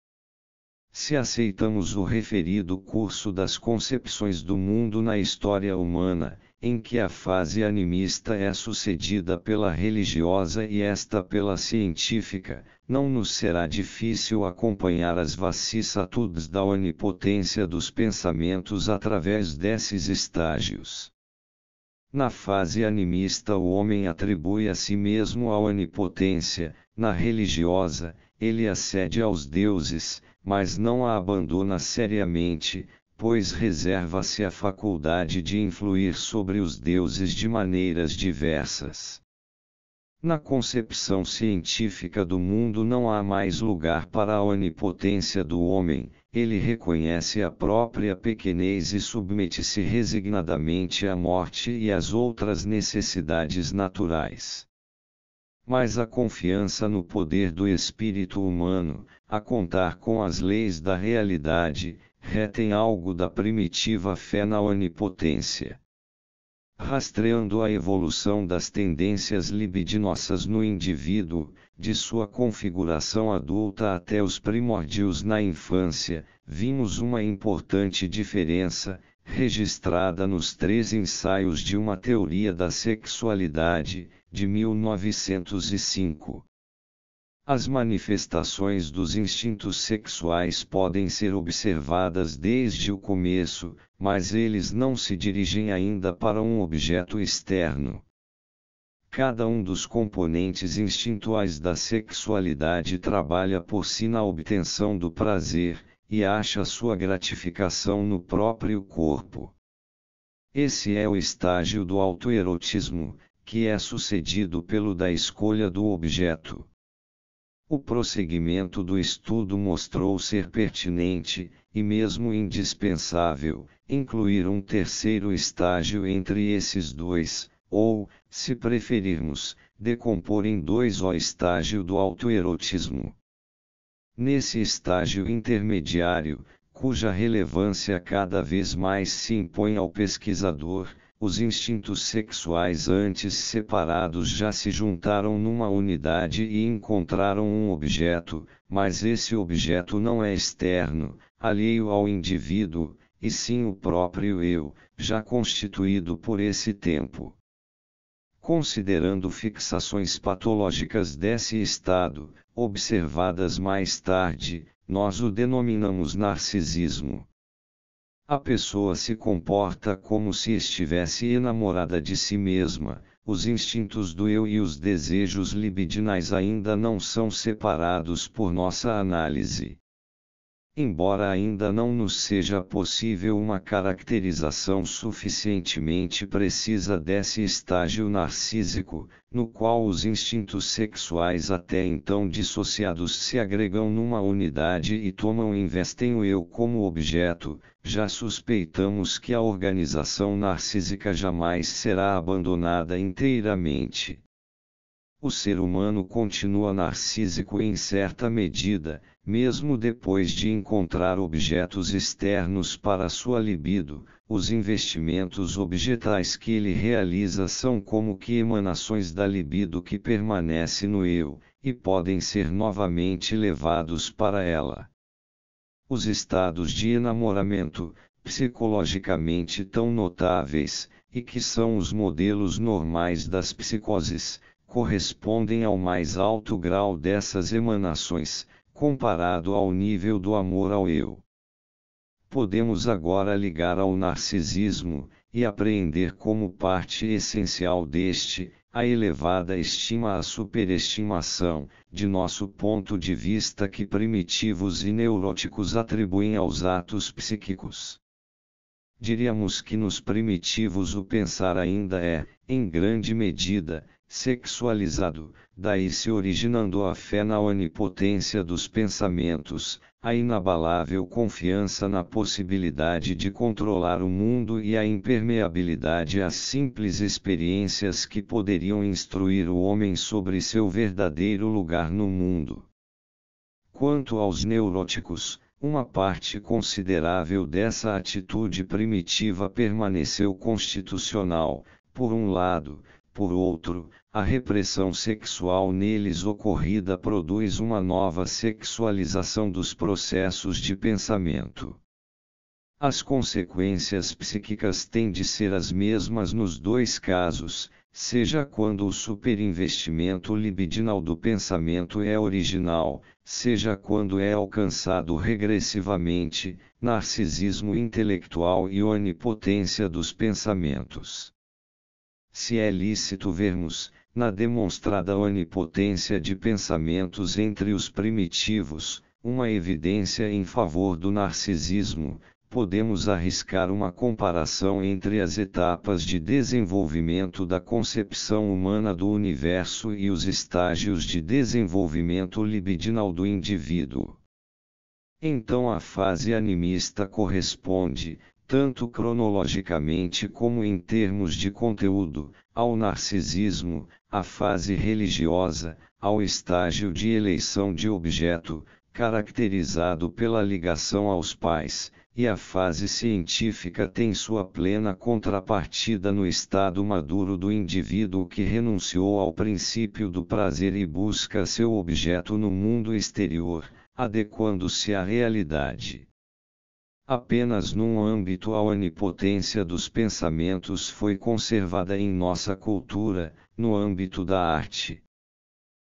Se aceitamos o referido curso das concepções do mundo na história humana, em que a fase animista é sucedida pela religiosa e esta pela científica, não nos será difícil acompanhar as vicissitudes da onipotência dos pensamentos através desses estágios. Na fase animista o homem atribui a si mesmo a onipotência, na religiosa, ele acede aos deuses, mas não a abandona seriamente, pois reserva-se a faculdade de influir sobre os deuses de maneiras diversas. Na concepção científica do mundo não há mais lugar para a onipotência do homem, ele reconhece a própria pequenez e submete-se resignadamente à morte e às outras necessidades naturais. Mas a confiança no poder do espírito humano, a contar com as leis da realidade, retém algo da primitiva fé na onipotência. Rastreando a evolução das tendências libidinosas no indivíduo, de sua configuração adulta até os primórdios na infância, vimos uma importante diferença, registrada nos 3 ensaios de uma teoria da sexualidade, de 1905. As manifestações dos instintos sexuais podem ser observadas desde o começo, mas eles não se dirigem ainda para um objeto externo. Cada um dos componentes instintuais da sexualidade trabalha por si na obtenção do prazer, e acha sua gratificação no próprio corpo. Esse é o estágio do autoerotismo, que é sucedido pelo da escolha do objeto. O prosseguimento do estudo mostrou ser pertinente, e mesmo indispensável, incluir um terceiro estágio entre esses dois, ou, se preferirmos, decompor em 2 o estágio do autoerotismo. Nesse estágio intermediário, cuja relevância cada vez mais se impõe ao pesquisador, os instintos sexuais antes separados já se juntaram numa unidade e encontraram um objeto, mas esse objeto não é externo, alheio ao indivíduo, e sim o próprio eu, já constituído por esse tempo. Considerando fixações patológicas desse estado, observadas mais tarde, nós o denominamos narcisismo. A pessoa se comporta como se estivesse enamorada de si mesma, os instintos do eu e os desejos libidinais ainda não são separados por nossa análise. Embora ainda não nos seja possível uma caracterização suficientemente precisa desse estágio narcísico, no qual os instintos sexuais até então dissociados se agregam numa unidade e investem o eu como objeto, já suspeitamos que a organização narcísica jamais será abandonada inteiramente. O ser humano continua narcísico em certa medida, mesmo depois de encontrar objetos externos para sua libido. Os investimentos objetais que ele realiza são como que emanações da libido que permanece no eu, e podem ser novamente levados para ela. Os estados de enamoramento, psicologicamente tão notáveis, e que são os modelos normais das psicoses, correspondem ao mais alto grau dessas emanações, comparado ao nível do amor ao eu. Podemos agora ligar ao narcisismo, e apreender como parte essencial deste, a elevada estima à superestimação, de nosso ponto de vista que primitivos e neuróticos atribuem aos atos psíquicos. Diríamos que nos primitivos o pensar ainda é, em grande medida, sexualizado, daí se originando a fé na onipotência dos pensamentos, a inabalável confiança na possibilidade de controlar o mundo e a impermeabilidade às simples experiências que poderiam instruir o homem sobre seu verdadeiro lugar no mundo. Quanto aos neuróticos, uma parte considerável dessa atitude primitiva permaneceu constitucional, por um lado. Por outro, a repressão sexual neles ocorrida produz uma nova sexualização dos processos de pensamento. As consequências psíquicas têm de ser as mesmas nos dois casos, seja quando o superinvestimento libidinal do pensamento é original, seja quando é alcançado regressivamente, narcisismo intelectual e onipotência dos pensamentos. Se é lícito vermos, na demonstrada onipotência de pensamentos entre os primitivos, uma evidência em favor do narcisismo, podemos arriscar uma comparação entre as etapas de desenvolvimento da concepção humana do universo e os estágios de desenvolvimento libidinal do indivíduo. Então a fase animista corresponde, tanto cronologicamente como em termos de conteúdo, ao narcisismo, à fase religiosa, ao estágio de eleição de objeto, caracterizado pela ligação aos pais, e a fase científica tem sua plena contrapartida no estado maduro do indivíduo que renunciou ao princípio do prazer e busca seu objeto no mundo exterior, adequando-se à realidade. Apenas num âmbito a onipotência dos pensamentos foi conservada em nossa cultura, no âmbito da arte.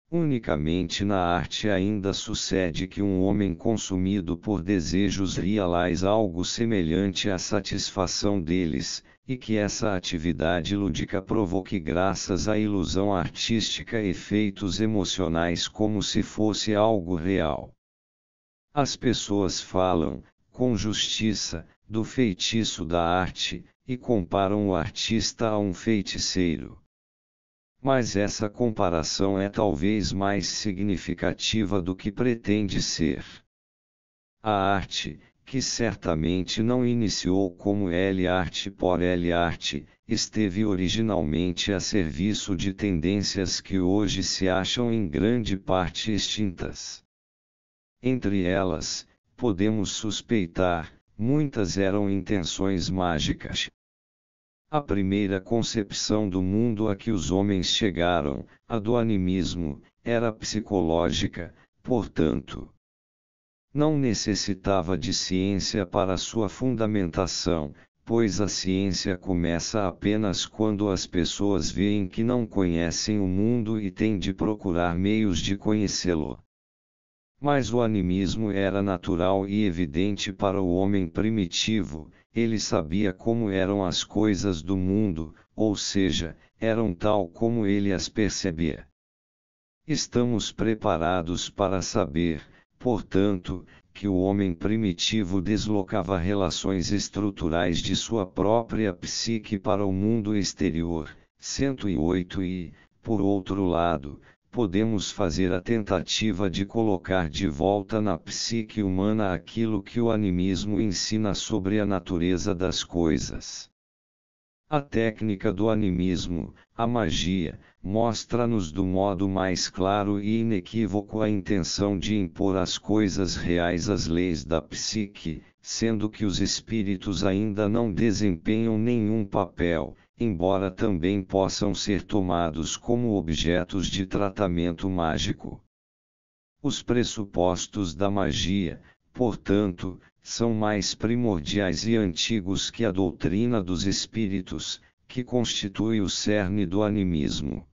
Unicamente na arte ainda sucede que um homem consumido por desejos realiza algo semelhante à satisfação deles, e que essa atividade lúdica provoque graças à ilusão artística efeitos emocionais como se fosse algo real. As pessoas falam, com justiça, do feitiço da arte, e comparam o artista a um feiticeiro. Mas essa comparação é talvez mais significativa do que pretende ser. A arte, que certamente não iniciou como L-arte por L-arte, esteve originalmente a serviço de tendências que hoje se acham em grande parte extintas. Entre elas, podemos suspeitar, muitas eram intenções mágicas. A primeira concepção do mundo a que os homens chegaram, a do animismo, era psicológica, portanto. Não necessitava de ciência para sua fundamentação, pois a ciência começa apenas quando as pessoas veem que não conhecem o mundo e têm de procurar meios de conhecê-lo. Mas o animismo era natural e evidente para o homem primitivo, ele sabia como eram as coisas do mundo, ou seja, eram tal como ele as percebia. Estamos preparados para saber, portanto, que o homem primitivo deslocava relações estruturais de sua própria psique para o mundo exterior. 108 E, por outro lado, podemos fazer a tentativa de colocar de volta na psique humana aquilo que o animismo ensina sobre a natureza das coisas. A técnica do animismo, a magia, mostra-nos do modo mais claro e inequívoco a intenção de impor às coisas reais as leis da psique, sendo que os espíritos ainda não desempenham nenhum papel, embora também possam ser tomados como objetos de tratamento mágico. Os pressupostos da magia, portanto, são mais primordiais e antigos que a doutrina dos espíritos, que constitui o cerne do animismo.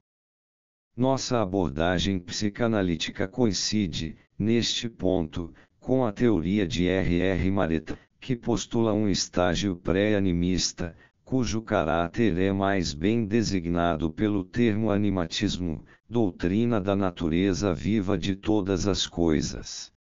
Nossa abordagem psicanalítica coincide, neste ponto, com a teoria de R. Mareta, que postula um estágio pré-animista, cujo caráter é mais bem designado pelo termo animatismo, doutrina da natureza viva de todas as coisas.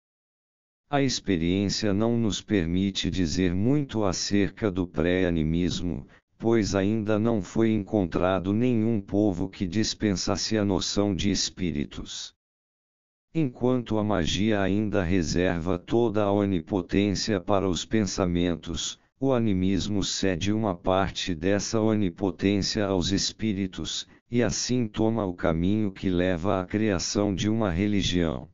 A experiência não nos permite dizer muito acerca do pré-animismo, pois ainda não foi encontrado nenhum povo que dispensasse a noção de espíritos. Enquanto a magia ainda reserva toda a onipotência para os pensamentos, o animismo cede uma parte dessa onipotência aos espíritos, e assim toma o caminho que leva à criação de uma religião.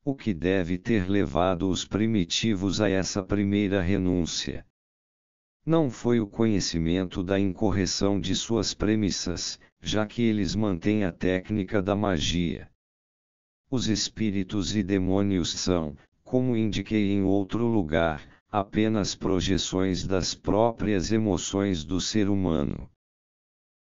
O que deve ter levado os primitivos a essa primeira renúncia? Não foi o conhecimento da incorreção de suas premissas, já que eles mantêm a técnica da magia. Os espíritos e demônios são, como indiquei em outro lugar, apenas projeções das próprias emoções do ser humano.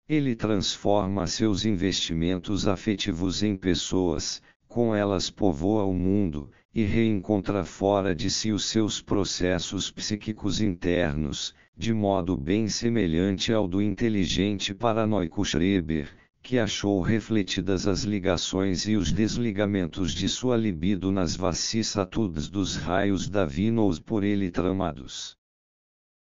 Ele transforma seus investimentos afetivos em pessoas, com elas povoa o mundo, e reencontra fora de si os seus processos psíquicos internos, de modo bem semelhante ao do inteligente paranoico Schreber, que achou refletidas as ligações e os desligamentos de sua libido nas vicissitudes dos raios divinos por ele tramados.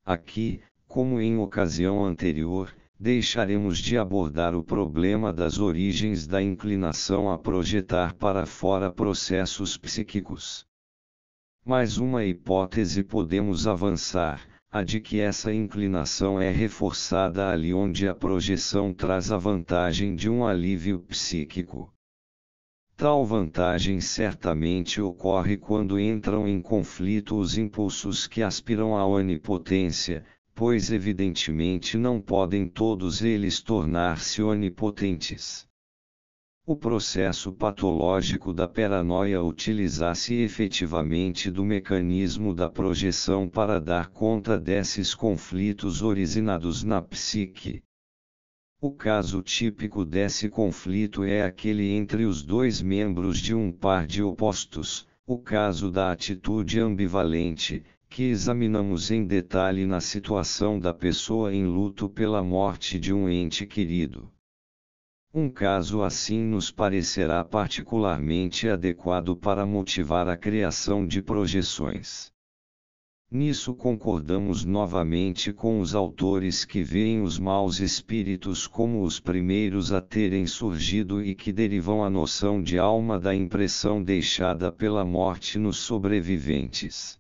Aqui, como em ocasião anterior, deixaremos de abordar o problema das origens da inclinação a projetar para fora processos psíquicos. Mais uma hipótese podemos avançar, a de que essa inclinação é reforçada ali onde a projeção traz a vantagem de um alívio psíquico. Tal vantagem certamente ocorre quando entram em conflito os impulsos que aspiram à onipotência, pois evidentemente não podem todos eles tornar-se onipotentes. O processo patológico da paranoia utiliza-se efetivamente do mecanismo da projeção para dar conta desses conflitos originados na psique. O caso típico desse conflito é aquele entre os dois membros de um par de opostos, o caso da atitude ambivalente, que examinamos em detalhe na situação da pessoa em luto pela morte de um ente querido. Um caso assim nos parecerá particularmente adequado para motivar a criação de projeções. Nisso concordamos novamente com os autores que veem os maus espíritos como os primeiros a terem surgido e que derivam a noção de alma da impressão deixada pela morte nos sobreviventes.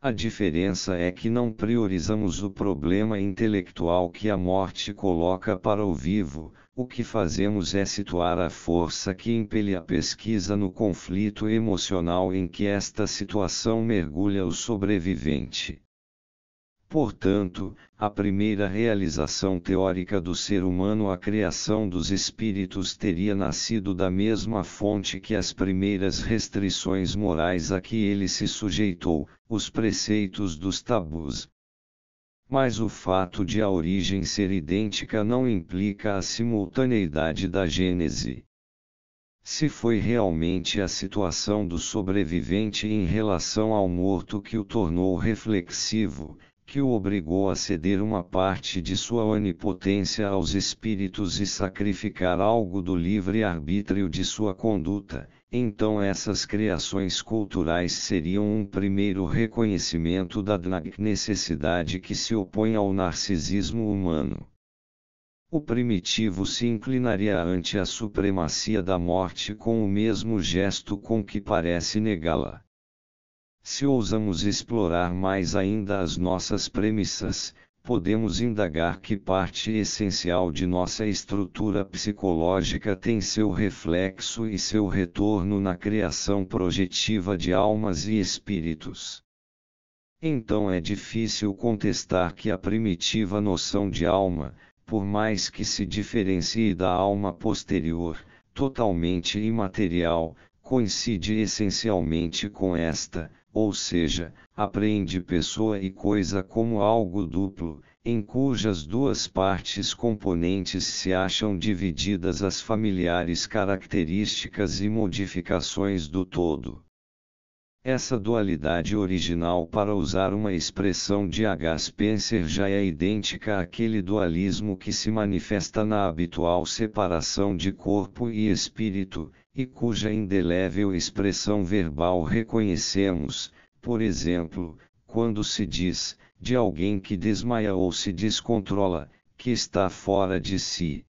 A diferença é que não priorizamos o problema intelectual que a morte coloca para o vivo, o que fazemos é situar a força que impele a pesquisa no conflito emocional em que esta situação mergulha o sobrevivente. Portanto, a primeira realização teórica do ser humano, a criação dos espíritos, teria nascido da mesma fonte que as primeiras restrições morais a que ele se sujeitou, os preceitos dos tabus. Mas o fato de a origem ser idêntica não implica a simultaneidade da gênese. Se foi realmente a situação do sobrevivente em relação ao morto que o tornou reflexivo, que o obrigou a ceder uma parte de sua onipotência aos espíritos e sacrificar algo do livre-arbítrio de sua conduta, então essas criações culturais seriam um primeiro reconhecimento da necessidade que se opõe ao narcisismo humano. O primitivo se inclinaria ante a supremacia da morte com o mesmo gesto com que parece negá-la. Se ousamos explorar mais ainda as nossas premissas, podemos indagar que parte essencial de nossa estrutura psicológica tem seu reflexo e seu retorno na criação projetiva de almas e espíritos. Então é difícil contestar que a primitiva noção de alma, por mais que se diferencie da alma posterior, totalmente imaterial, coincide essencialmente com esta, ou seja, apreende pessoa e coisa como algo duplo, em cujas duas partes componentes se acham divididas as familiares características e modificações do todo. Essa dualidade original, para usar uma expressão de H. Spencer, já é idêntica àquele dualismo que se manifesta na habitual separação de corpo e espírito, e cuja indelével expressão verbal reconhecemos, por exemplo, quando se diz, de alguém que desmaia ou se descontrola, que está fora de si.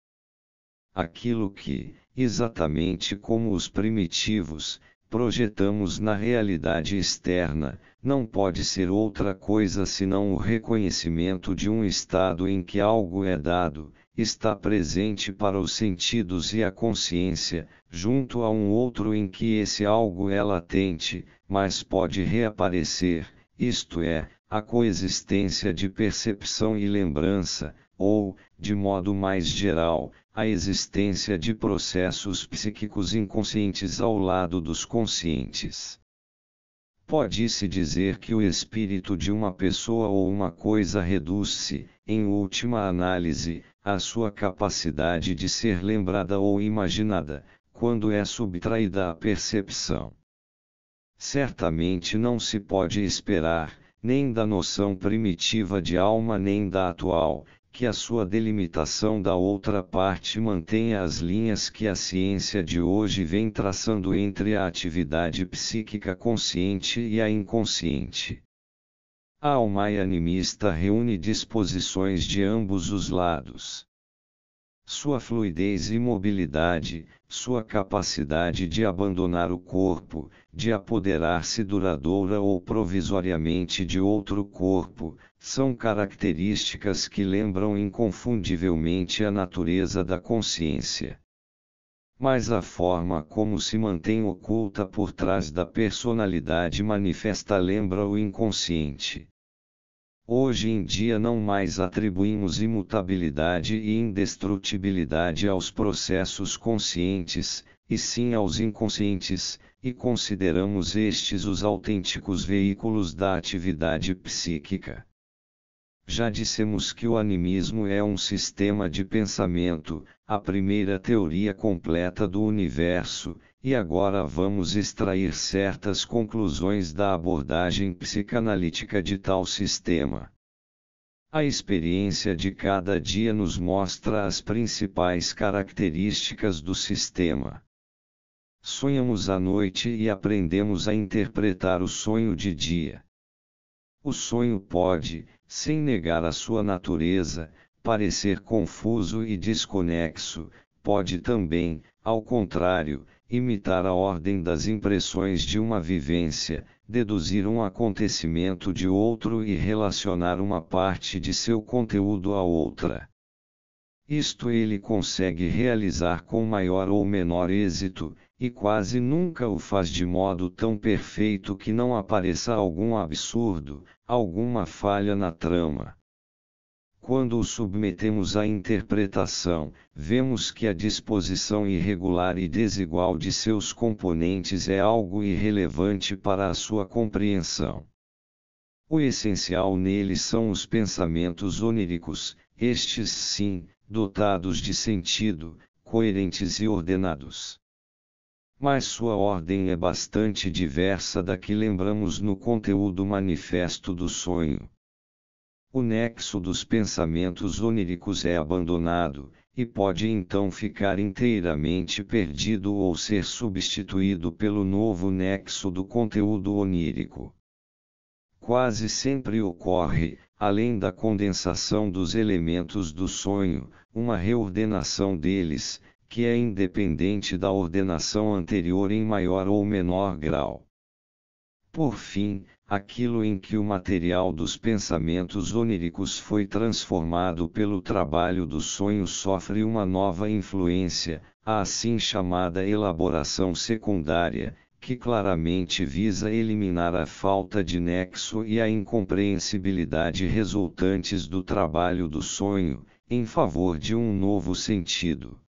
Aquilo que, exatamente como os primitivos, projetamos na realidade externa, não pode ser outra coisa senão o reconhecimento de um estado em que algo é dado, está presente para os sentidos e a consciência, junto a um outro em que esse algo é latente, mas pode reaparecer, isto é, a coexistência de percepção e lembrança, ou, de modo mais geral, a existência de processos psíquicos inconscientes ao lado dos conscientes. Pode-se dizer que o espírito de uma pessoa ou uma coisa reduz-se, em última análise, à sua capacidade de ser lembrada ou imaginada, quando é subtraída à percepção. Certamente não se pode esperar, nem da noção primitiva de alma nem da atual, que a sua delimitação da outra parte mantenha as linhas que a ciência de hoje vem traçando entre a atividade psíquica consciente e a inconsciente. A alma animista reúne disposições de ambos os lados. Sua fluidez e mobilidade, sua capacidade de abandonar o corpo, de apoderar-se duradoura ou provisoriamente de outro corpo, são características que lembram inconfundivelmente a natureza da consciência. Mas a forma como se mantém oculta por trás da personalidade manifesta lembra o inconsciente. Hoje em dia não mais atribuímos imutabilidade e indestrutibilidade aos processos conscientes, e sim aos inconscientes, e consideramos estes os autênticos veículos da atividade psíquica. Já dissemos que o animismo é um sistema de pensamento, a primeira teoria completa do universo, e agora vamos extrair certas conclusões da abordagem psicanalítica de tal sistema. A experiência de cada dia nos mostra as principais características do sistema. Sonhamos à noite e aprendemos a interpretar o sonho de dia. O sonho pode, sem negar a sua natureza, parecer confuso e desconexo, pode também, ao contrário, imitar a ordem das impressões de uma vivência, deduzir um acontecimento de outro e relacionar uma parte de seu conteúdo a outra. Isto ele consegue realizar com maior ou menor êxito, e quase nunca o faz de modo tão perfeito que não apareça algum absurdo, alguma falha na trama. Quando o submetemos à interpretação, vemos que a disposição irregular e desigual de seus componentes é algo irrelevante para a sua compreensão. O essencial neles são os pensamentos oníricos, estes sim, dotados de sentido, coerentes e ordenados. mas sua ordem é bastante diversa da que lembramos no conteúdo manifesto do sonho. O nexo dos pensamentos oníricos é abandonado, e pode então ficar inteiramente perdido ou ser substituído pelo novo nexo do conteúdo onírico. Quase sempre ocorre, além da condensação dos elementos do sonho, uma reordenação deles, que é independente da ordenação anterior em maior ou menor grau. Por fim, aquilo em que o material dos pensamentos oníricos foi transformado pelo trabalho do sonho sofre uma nova influência, a assim chamada elaboração secundária, que claramente visa eliminar a falta de nexo e a incompreensibilidade resultantes do trabalho do sonho, em favor de um novo sentido.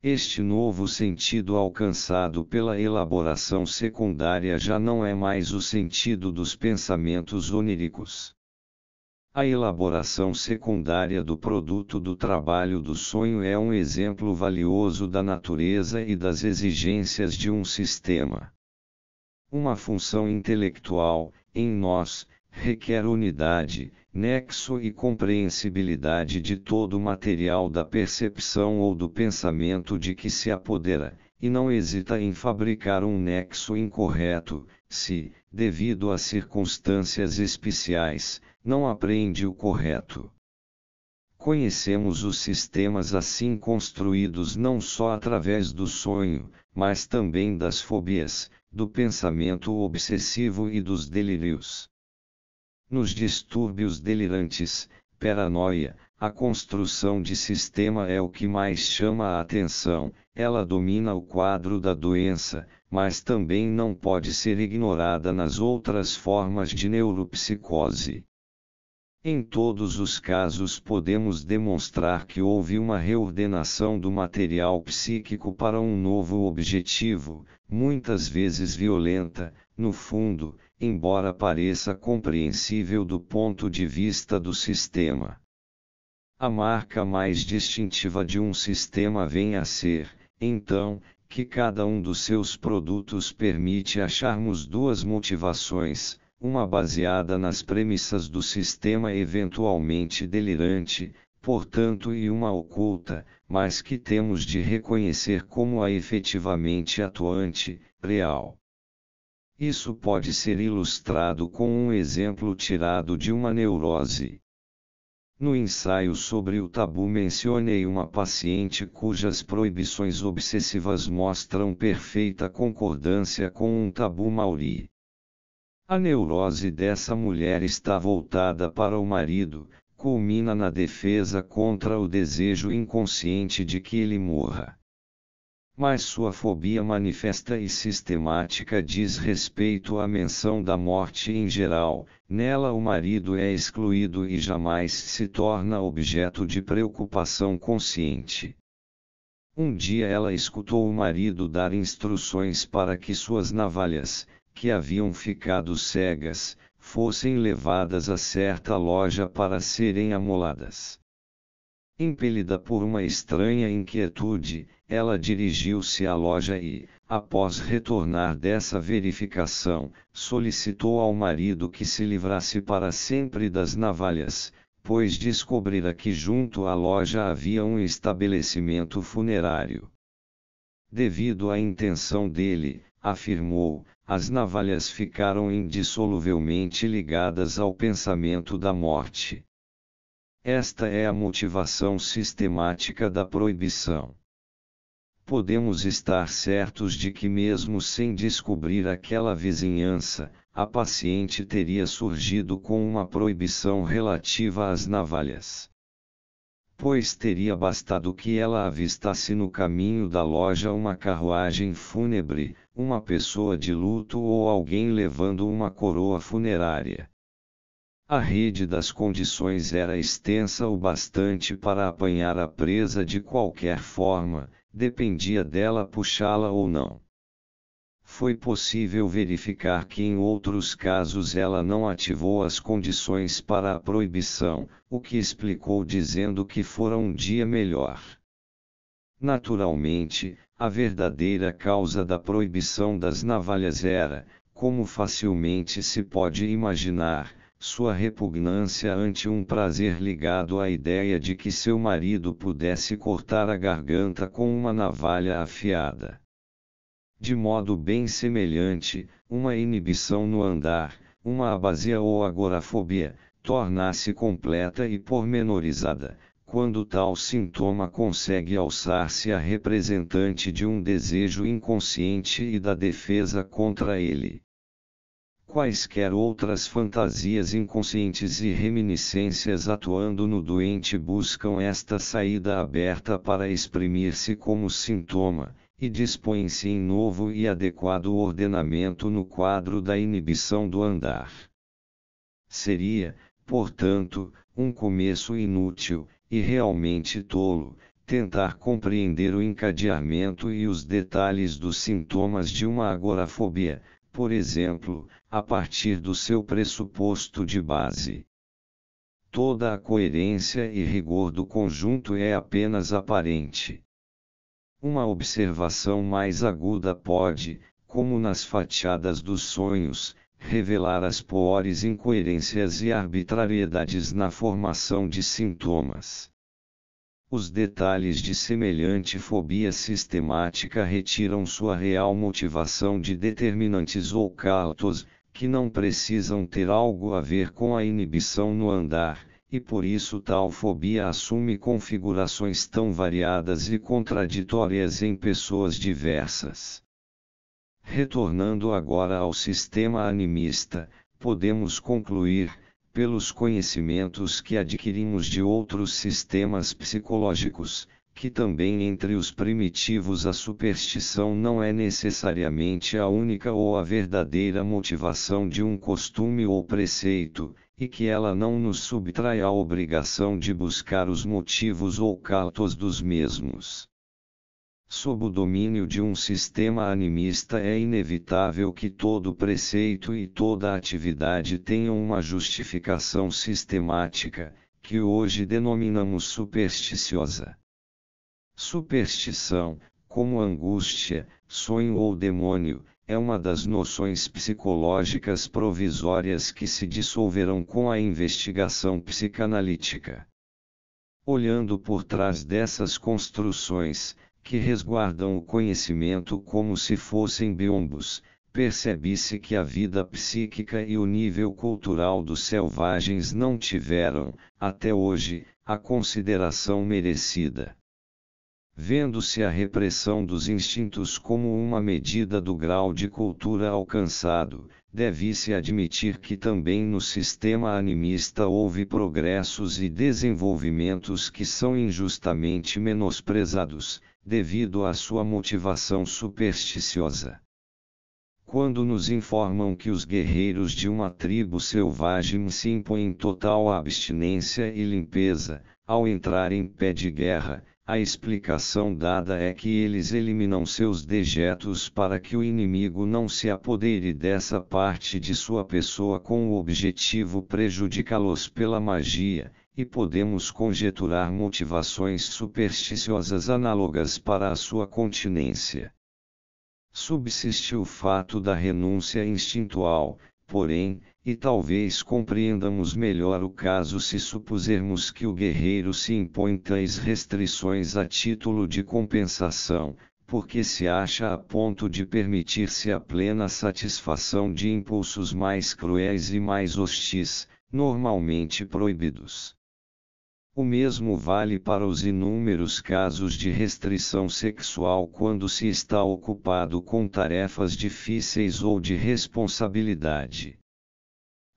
Este novo sentido alcançado pela elaboração secundária já não é mais o sentido dos pensamentos oníricos. A elaboração secundária do produto do trabalho do sonho é um exemplo valioso da natureza e das exigências de um sistema. Uma função intelectual, em nós, requer unidade, nexo e compreensibilidade de todo o material da percepção ou do pensamento de que se apodera, e não hesita em fabricar um nexo incorreto, se, devido a circunstâncias especiais, não apreende o correto. Conhecemos os sistemas assim construídos não só através do sonho, mas também das fobias, do pensamento obsessivo e dos delírios. Nos distúrbios delirantes, paranoia, a construção de sistema é o que mais chama a atenção, ela domina o quadro da doença, mas também não pode ser ignorada nas outras formas de neuropsicose. Em todos os casos podemos demonstrar que houve uma reordenação do material psíquico para um novo objetivo, muitas vezes violenta, no fundo, embora pareça compreensível do ponto de vista do sistema. A marca mais distintiva de um sistema vem a ser, então, que cada um dos seus produtos permite acharmos duas motivações, uma baseada nas premissas do sistema eventualmente delirante, portanto, e uma oculta, mas que temos de reconhecer como a efetivamente atuante, real. Isso pode ser ilustrado com um exemplo tirado de uma neurose. No ensaio sobre o tabu mencionei uma paciente cujas proibições obsessivas mostram perfeita concordância com um tabu maori. A neurose dessa mulher está voltada para o marido, culmina na defesa contra o desejo inconsciente de que ele morra. Mas sua fobia manifesta e sistemática diz respeito à menção da morte em geral, nela o marido é excluído e jamais se torna objeto de preocupação consciente. Um dia ela escutou o marido dar instruções para que suas navalhas, que haviam ficado cegas, fossem levadas a certa loja para serem amoladas. Impelida por uma estranha inquietude, ela dirigiu-se à loja e, após retornar dessa verificação, solicitou ao marido que se livrasse para sempre das navalhas, pois descobrira que junto à loja havia um estabelecimento funerário. Devido à intenção dele, afirmou, as navalhas ficaram indissoluvelmente ligadas ao pensamento da morte. Esta é a motivação sistemática da proibição. Podemos estar certos de que mesmo sem descobrir aquela vizinhança, a paciente teria surgido com uma proibição relativa às navalhas. Pois teria bastado que ela avistasse no caminho da loja uma carruagem fúnebre, uma pessoa de luto ou alguém levando uma coroa funerária. A rede das condições era extensa o bastante para apanhar a presa de qualquer forma, dependia dela puxá-la ou não. Foi possível verificar que em outros casos ela não ativou as condições para a proibição, o que explicou dizendo que fora um dia melhor. Naturalmente, a verdadeira causa da proibição das navalhas era, como facilmente se pode imaginar, sua repugnância ante um prazer ligado à ideia de que seu marido pudesse cortar a garganta com uma navalha afiada. De modo bem semelhante, uma inibição no andar, uma abasia ou agorafobia, torna-se completa e pormenorizada, quando tal sintoma consegue alçar-se a representante de um desejo inconsciente e da defesa contra ele. Quaisquer outras fantasias inconscientes e reminiscências atuando no doente buscam esta saída aberta para exprimir-se como sintoma, e dispõem-se em novo e adequado ordenamento no quadro da inibição do andar. Seria, portanto, um começo inútil, e realmente tolo, tentar compreender o encadeamento e os detalhes dos sintomas de uma agorafobia, por exemplo, a partir do seu pressuposto de base. Toda a coerência e rigor do conjunto é apenas aparente. Uma observação mais aguda pode, como nas fatiadas dos sonhos, revelar as piores incoerências e arbitrariedades na formação de sintomas. Os detalhes de semelhante fobia sistemática retiram sua real motivação de determinantes ocultos, que não precisam ter algo a ver com a inibição no andar, e por isso tal fobia assume configurações tão variadas e contraditórias em pessoas diversas. Retornando agora ao sistema animista, podemos concluir, pelos conhecimentos que adquirimos de outros sistemas psicológicos, que também entre os primitivos a superstição não é necessariamente a única ou a verdadeira motivação de um costume ou preceito, e que ela não nos subtrai a obrigação de buscar os motivos ocultos dos mesmos. Sob o domínio de um sistema animista é inevitável que todo preceito e toda atividade tenham uma justificação sistemática, que hoje denominamos supersticiosa. Superstição, como angústia, sonho ou demônio, é uma das noções psicológicas provisórias que se dissolverão com a investigação psicanalítica. Olhando por trás dessas construções, que resguardam o conhecimento como se fossem biombos, percebe-se que a vida psíquica e o nível cultural dos selvagens não tiveram, até hoje, a consideração merecida. Vendo-se a repressão dos instintos como uma medida do grau de cultura alcançado, deve-se admitir que também no sistema animista houve progressos e desenvolvimentos que são injustamente menosprezados, devido à sua motivação supersticiosa. Quando nos informam que os guerreiros de uma tribo selvagem se impõem total abstinência e limpeza, ao entrar em pé de guerra, a explicação dada é que eles eliminam seus dejetos para que o inimigo não se apodere dessa parte de sua pessoa com o objetivo prejudicá-los pela magia, e podemos conjeturar motivações supersticiosas análogas para a sua continência. Subsiste o fato da renúncia instintual, porém, e talvez compreendamos melhor o caso se supusermos que o guerreiro se impõe tais restrições a título de compensação, porque se acha a ponto de permitir-se a plena satisfação de impulsos mais cruéis e mais hostis, normalmente proibidos. O mesmo vale para os inúmeros casos de restrição sexual quando se está ocupado com tarefas difíceis ou de responsabilidade.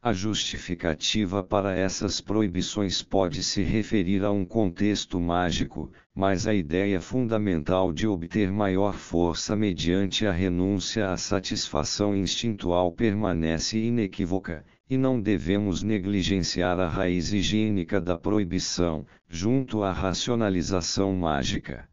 A justificativa para essas proibições pode se referir a um contexto mágico, mas a ideia fundamental de obter maior força mediante a renúncia à satisfação instintual permanece inequívoca, e não devemos negligenciar a raiz higiênica da proibição, junto à racionalização mágica.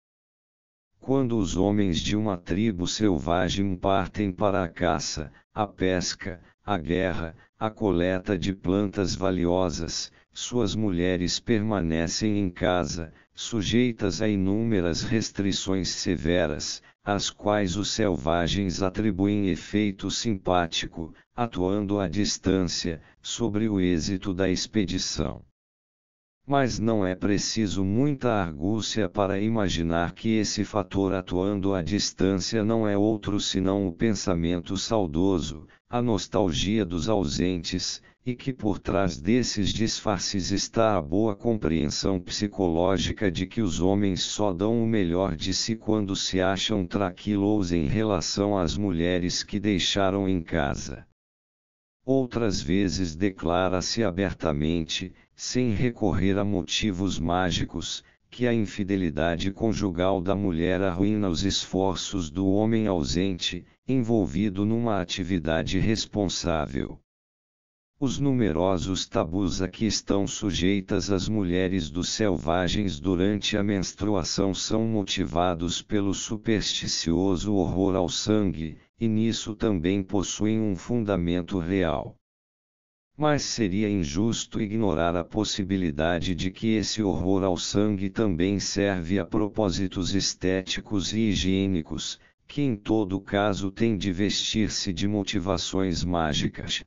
Quando os homens de uma tribo selvagem partem para a caça, a pesca, a guerra, a coleta de plantas valiosas, suas mulheres permanecem em casa, sujeitas a inúmeras restrições severas, às quais os selvagens atribuem efeito simpático, atuando à distância, sobre o êxito da expedição. Mas não é preciso muita argúcia para imaginar que esse fator atuando à distância não é outro senão o pensamento saudoso, a nostalgia dos ausentes, e que por trás desses disfarces está a boa compreensão psicológica de que os homens só dão o melhor de si quando se acham tranquilos em relação às mulheres que deixaram em casa. Outras vezes declara-se abertamente, sem recorrer a motivos mágicos, que a infidelidade conjugal da mulher arruína os esforços do homem ausente, envolvido numa atividade responsável. Os numerosos tabus a que estão sujeitas as mulheres dos selvagens durante a menstruação são motivados pelo supersticioso horror ao sangue, e nisso também possuem um fundamento real. Mas seria injusto ignorar a possibilidade de que esse horror ao sangue também serve a propósitos estéticos e higiênicos, que em todo caso tem de vestir-se de motivações mágicas.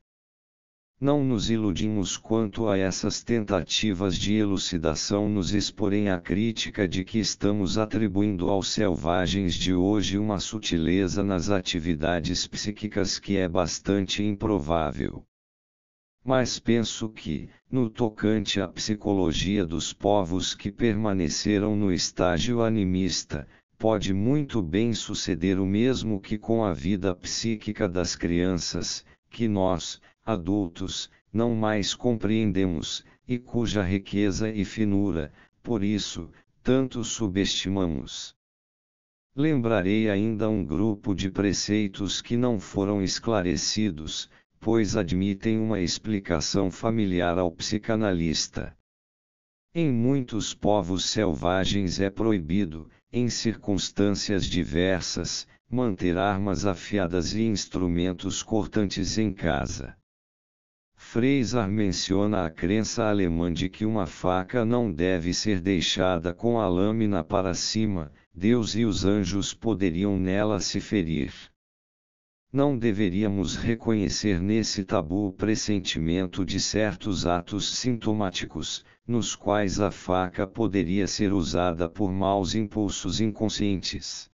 Não nos iludimos quanto a essas tentativas de elucidação nos exporem à crítica de que estamos atribuindo aos selvagens de hoje uma sutileza nas atividades psíquicas que é bastante improvável. Mas penso que, no tocante à psicologia dos povos que permaneceram no estágio animista, pode muito bem suceder o mesmo que com a vida psíquica das crianças, que nós, adultos, não mais compreendemos, e cuja riqueza e finura, por isso, tanto subestimamos. Lembrarei ainda um grupo de preceitos que não foram esclarecidos, pois admitem uma explicação familiar ao psicanalista. Em muitos povos selvagens é proibido, em circunstâncias diversas, manter armas afiadas e instrumentos cortantes em casa. Fraser menciona a crença alemã de que uma faca não deve ser deixada com a lâmina para cima, Deus e os anjos poderiam nela se ferir. Não deveríamos reconhecer nesse tabu o pressentimento de certos atos sintomáticos, nos quais a faca poderia ser usada por maus impulsos inconscientes.